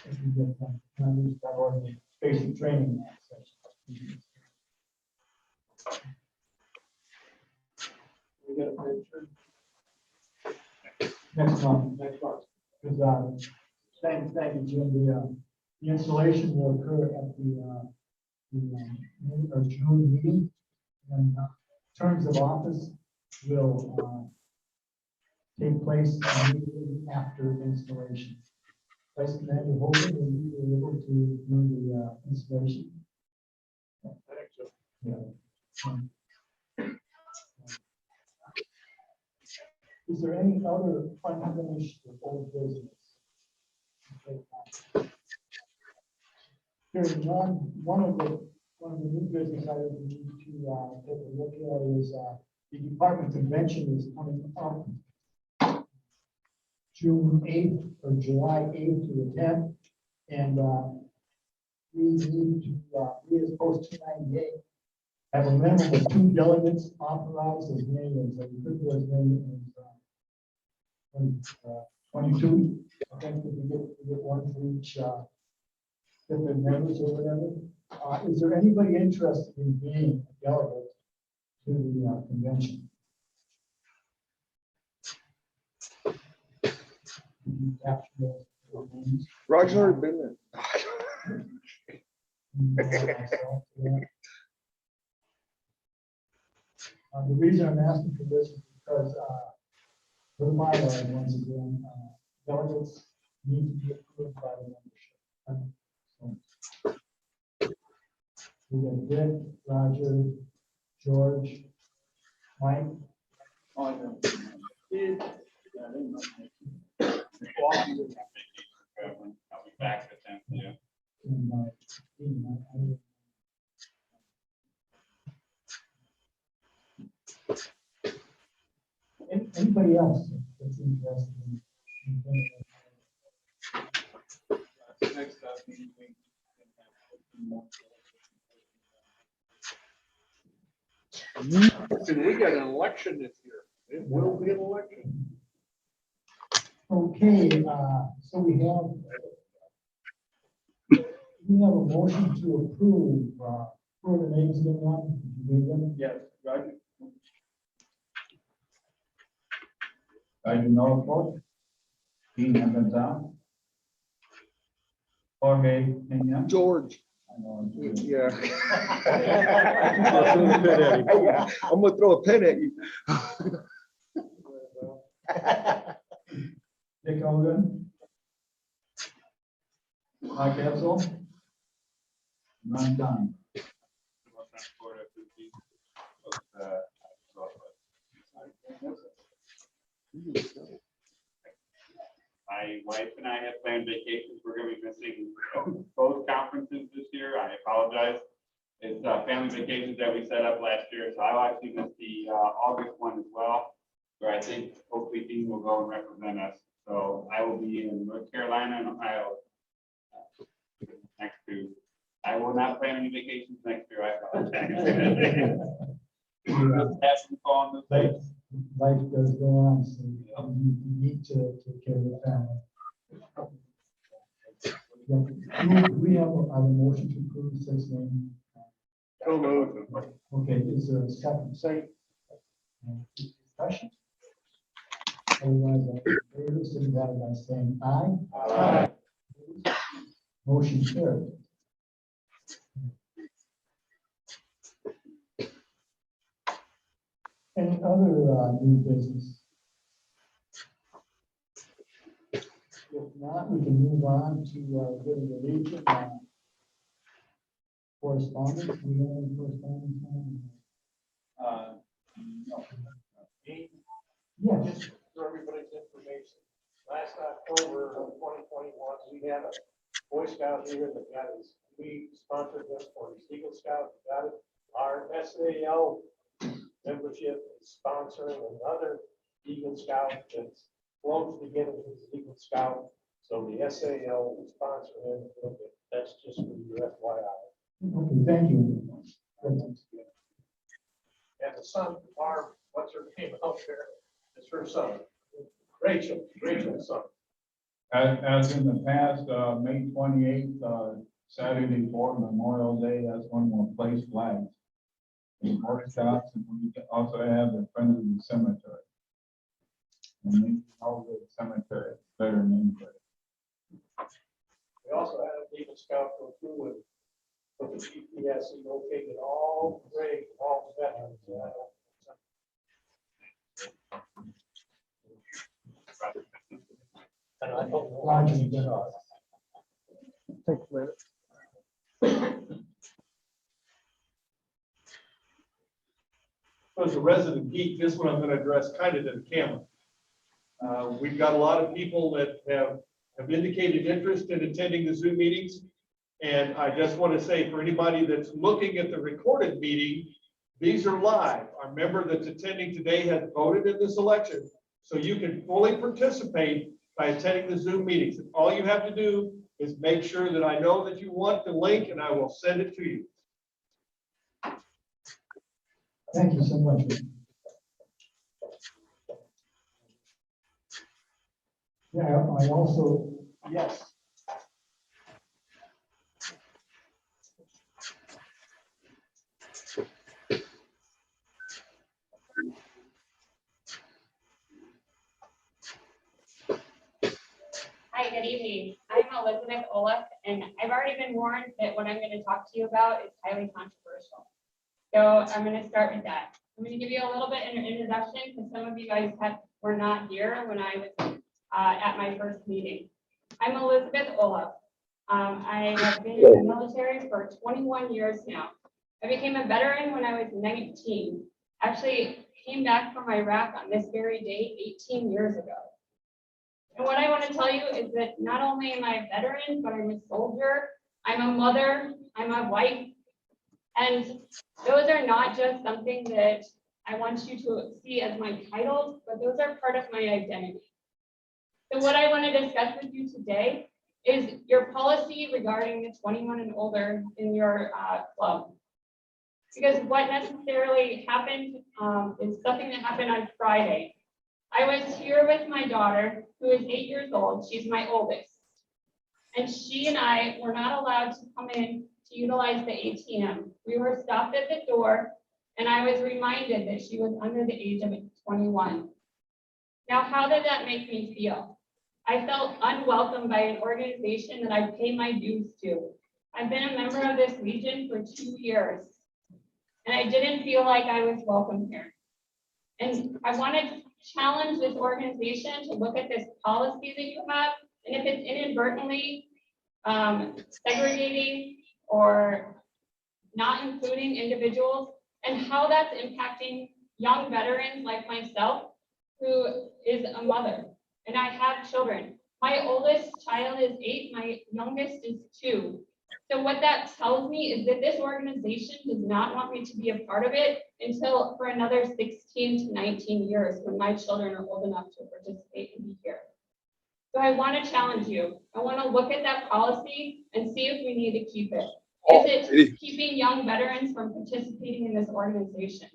If you get that or the basic training session. We get a picture. Next month. Because thank you, Jim. The installation will occur at the May or June meeting, and terms of office will take place immediately after installation. Vice Commander Hogan, will you be able to do the installation? I think so. Yeah. Is there any other unfinished or old business? Here's one of the new business items we need to take a look at is the department convention is coming up June 8th or July 8th to the 10th, and we need to we as post 298 have a minimum of 2 delegates authorized, as many as we could do as many as 22. I think if we get one for each different members or whatever. Is there anybody interested in being a delegate to the convention? Can you capture those names? Roger's already been there. The reason I'm asking for this is because for the bylaws, once again, delegates need to be approved by the membership. So, we got Dick, Roger, George, Mike. I'll be back the 10th, yeah. And, anybody else that's interested in Next meeting, We got an election this year. It will be an election. Okay, so we have a motion to approve, for the names again, one, did you read them? Yes, Roger. I do not vote. Dean Evans. Jorge Pena. George. I know, I'm doing- Yeah. I'm gonna throw a pen at you. Dick Hogan. Mike Edsel. Ron Dunn. My wife and I have planned vacations. We're gonna be missing both conferences this year. I apologize. It's family vacations that we set up last year, so I'll actually miss the August one as well, where I think hopefully Dean will go and represent us. So I will be in North Carolina and Ohio next year. I will not plan any vacations next year. I apologize. Have some fun this way. Life does go on, so you need to take care of the family. Do we have a motion to approve the 6 name? So moved. Okay, is there a second? Second. Discussion? Otherwise, I favor, signify by saying aye. Aye. Motion carried. Any other new business? If not, we can move on to go to the region. Correspondence, do we have any correspondence? No. Yes. Just for everybody's information, last October of 2021, we had a Boy Scout here that got his, we sponsored them for his Eagle Scout, got it. Our SAL membership is sponsoring another Eagle Scout that's close to getting his Eagle Scout. So the SAL will sponsor him. That's just for your FYI. Okay, thank you. And the son, Barb, what's her name out there? It's her son, Rachel's son. As in the past, May 28th, Saturday before Memorial Day, that's when we'll place flags. In workshops, and we also have the Friends of the Cemetery. And they all the cemetery, better name for it. We also had a Eagle Scout go through with the GPS and located all grave, all veterans. And I hope Roger. Take a minute. As a resident geek, this one I'm going to address kind of to the camera. We've got a lot of people that have indicated interest in attending the Zoom meetings. And I just want to say for anybody that's looking at the recorded meeting, these are live. Our member that's attending today has voted in this election. So you can fully participate by attending the Zoom meetings. All you have to do is make sure that I know that you want the link and I will send it to you. Thank you so much. Yeah, I also, Yes. Hi, good evening. I'm Elizabeth Olaf, and I've already been warned that what I'm going to talk to you about is highly controversial. So I'm going to start with that. I'm going to give you a little bit of an introduction because some of you guys were not here when I was at my first meeting. I'm Elizabeth Olaf. I have been in the military for 21 years now. I became a veteran when I was 19. Actually came back from Iraq on this very date 18 years ago. And what I want to tell you is that not only am I a veteran, but I'm a soldier, I'm a mother, I'm a wife. And those are not just something that I want you to see as my titles, but those are part of my identity. So what I want to discuss with you today is your policy regarding the 21 and older in your club. Because what necessarily happened is something that happened on Friday. I was here with my daughter, who is 8 years old. She's my oldest. And she and I were not allowed to come in to utilize the ATM. We were stopped at the door, and I was reminded that she was under the age of 21. Now, how did that make me feel? I felt unwelcome by an organization that I pay my dues to. I've been a member of this Legion for 2 years, and I didn't feel like I was welcome here. And I want to challenge this organization to look at this policy that you have, and if it's inadvertently segregating or not including individuals, and how that's impacting young veterans like myself, who is a mother, and I have children. My oldest child is 8, my youngest is 2. So what that tells me is that this organization does not want me to be a part of it until for another 16 to 19 years, when my children are old enough to participate and be here. So I want to challenge you. I want to look at that policy and see if we need to keep it. Is it keeping young veterans from participating in this organization?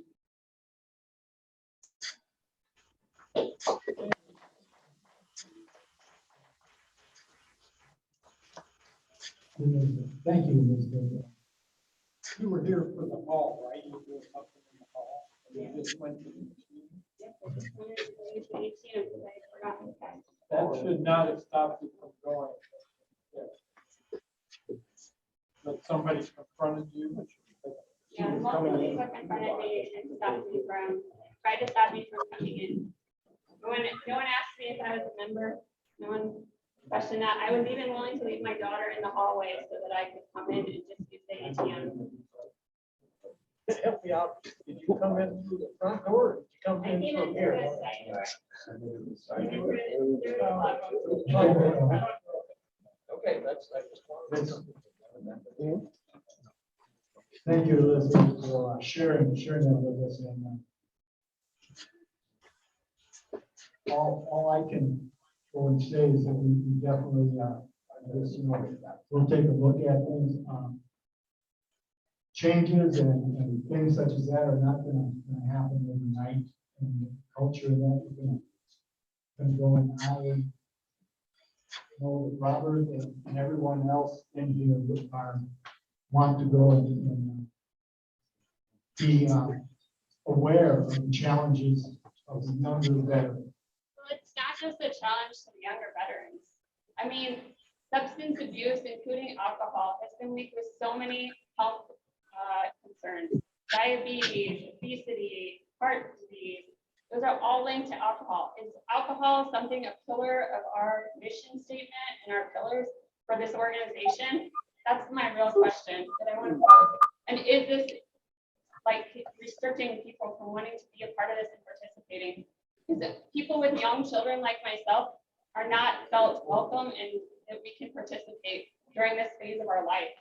Thank you, Elizabeth. You were here for the hall, right? You were up in the hall. And you just went to the That should not have stopped you from going. But somebody confronted you. Yeah, multiple people confronted me and tried to stop me from coming in. No one asked me if I was a member. No one questioned that. I was even willing to leave my daughter in the hallway so that I could come in and just use the ATM. Help me out. Did you come in through the front door or did you come I in came from in here? through the side door. Okay, that's, I just wanted to. Thank you, Elizabeth, for sharing that with us. And all I can go and say is that we definitely, I guess, we'll take a look at things. Changes and things such as that are not going to happen overnight. And the culture that is going to go. And I know that Robert and everyone else in here want to go and be aware of the challenges of the younger veterans. Well, it's not just a challenge to the younger veterans. I mean, substance abuse, including alcohol, has been linked with so many health concerns. Diabetes, obesity, heart disease, those are all linked to alcohol. Is alcohol something a pillar of our mission statement and our pillars for this organization? That's my real question that I want to pose. And is this like restricting people from wanting to be a part of this and participating? Because people with young children like myself are not felt welcome and that we can participate during this phase of our life.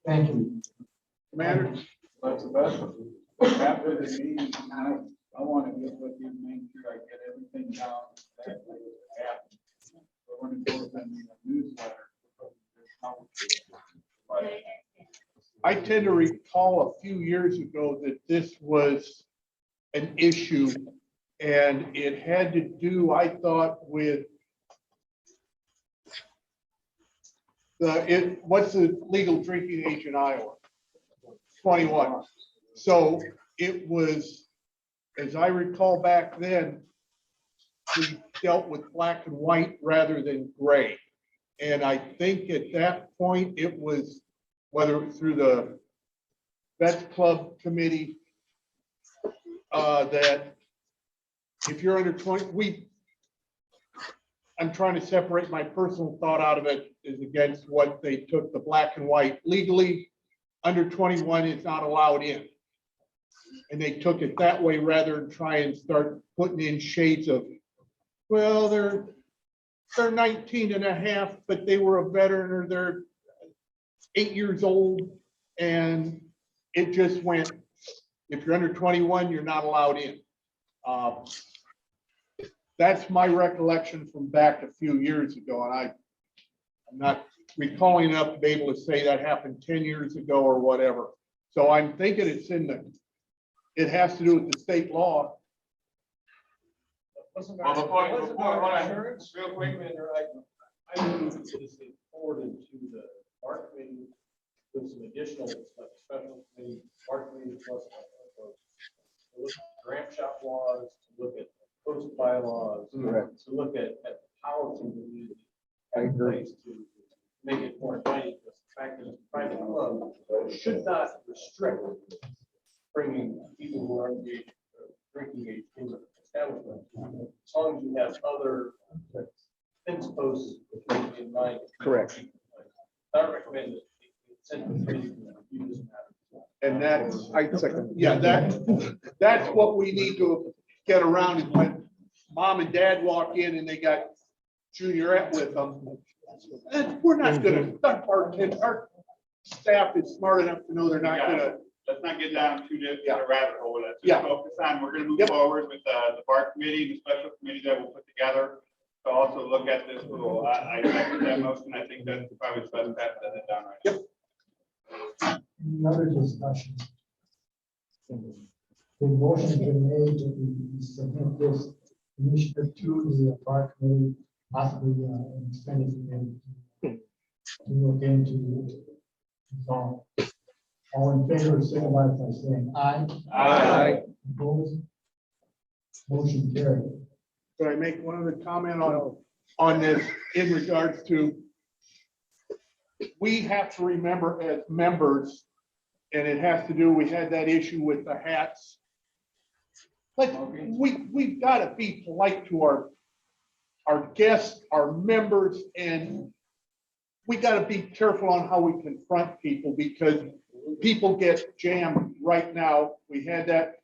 Thank you. Commander, that's the best. After the meeting tonight, I want to get with you and make sure I get everything down exactly what happened. I want to go with them in a newsletter. I tend to recall a few years ago that this was an issue, and it had to do, I thought, with what's the legal drinking age in Iowa? 21. So it was, as I recall back then, we dealt with black and white rather than gray. And I think at that point it was, whether it was through the Vets Club committee, that if you're under 20, I'm trying to separate my personal thought out of it is against what they took the black and white. Legally, under 21 is not allowed in. And they took it that way rather than try and start putting in shades of, well, they're 19 and a half, but they were a veteran, or they're 8 years old. And it just went, if you're under 21, you're not allowed in. That's my recollection from back a few years ago. And I'm not recalling enough to be able to say that happened 10 years ago or whatever. So I'm thinking it's it has to do with the state law. Well, before, hold on, real quick. I moved this forwarded to the park committee with some additional, like special committee, park committee plus. To look at grant shop laws, to look at post bylaws, to look at policy that we have in place to make it more inviting. Because the fact that it's a private club should not restrict bringing people who are engaged drinking age into the establishment. As long as you have other fence posts in mind. Correct. I recommend that send the committee to review this matter. And that's what we need to get around. And mom and dad walk in and they got juniorette with them. And we're not gonna, our staff is smart enough to know they're not gonna. Let's not get down too deep in a rabbit hole. Let's Yeah. just focus on, we're gonna move Yep. forward with the bar committee, the special committee that we'll put together to also look at this rule. I second that motion. I think that's probably the best path to it down right. Yep. Any other discussion? The motion's been made that we submit this initiative to the park committee, possibly extend it to look into. So, all in favor, signify by saying aye. Aye. Opposed? Motion carried. Could I make one other comment on this in regards to, we have to remember as members, and it has to do, we had that issue with the hats. Like, we've got to be polite to our guests, our members, and we got to be careful on how we confront people because people get jammed right now. We had that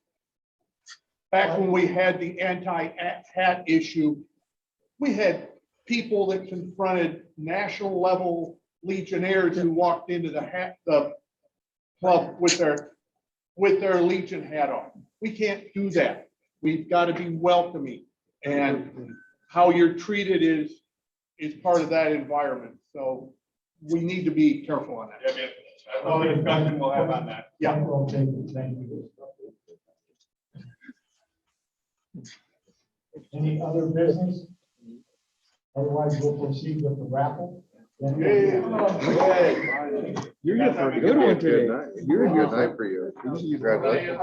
back when we had the anti-hat issue. We had people that confronted national level Legionnaires who walked into the club with their Legion hat on. We can't do that. We've got to be welcoming, and how you're treated is part of that environment. So we need to be careful on that. Yeah, yeah. That's all the discussion we'll have on that. Yeah. I'll take it. Thank you. Any other business? Otherwise, we'll proceed with the raffle. You're here for a good one today. You're a good night for you. Congratulations.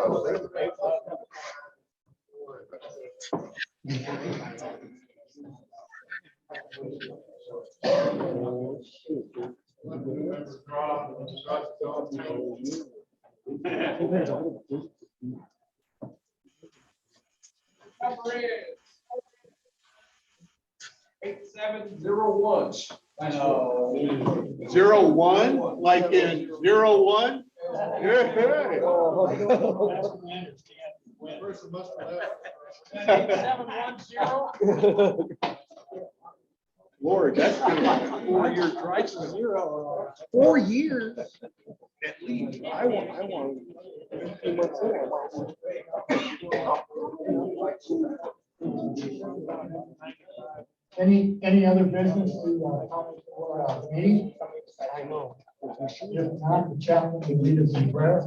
Number is 8701. I know. 01, like in 01? Yeah. Lord, that's been like a 4-year dry spell. 4 years at least. I want. Any other business to comment for me? If not, the chaplain will lead us in prayer.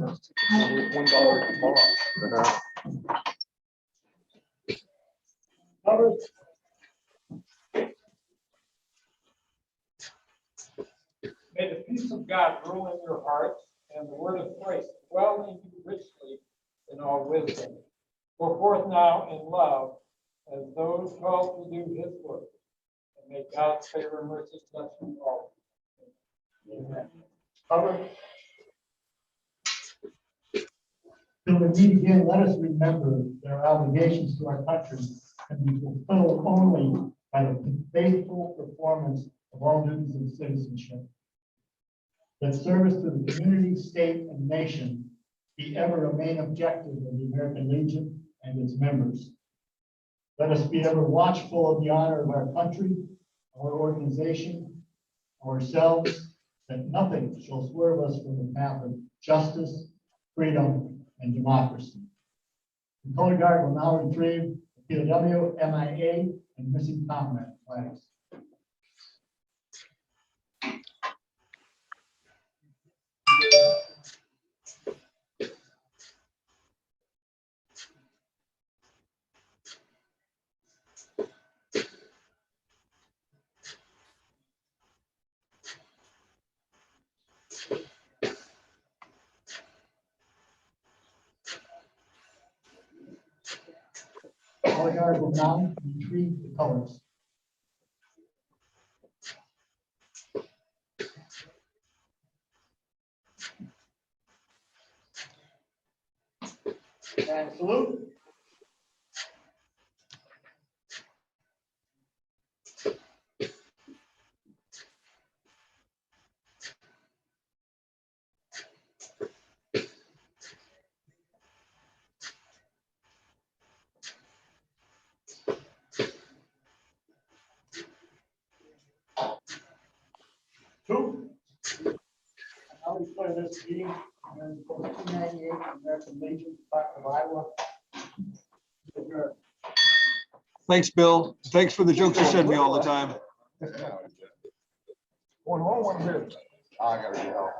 May the peace of God rule in your hearts and the word of Christ dwell in you richly in all wisdom. Go forth now in love as those called to do his work. And may God's favor and mercy bless you all. Amen. Till we meet again, let us remember that our obligations to our country can be fulfilled only by the faithful performance of all duties of citizenship. That service to the community, state, and nation be ever a main objective of the American Legion and its members. Let us be ever watchful of the honor of our country, our organization, ourselves, that nothing shall swerve us from the path of justice, freedom, and democracy. The Color Guard will now retrieve the POW, MIA, and missing combat flags. Color Guard will now retrieve the colors. And salute. this meeting, and post 298, American Legion, Department of Iowa. Adjourned. Thanks, Bill. Thanks for the jokes you send me all the time. Going home, one here. I gotta get out.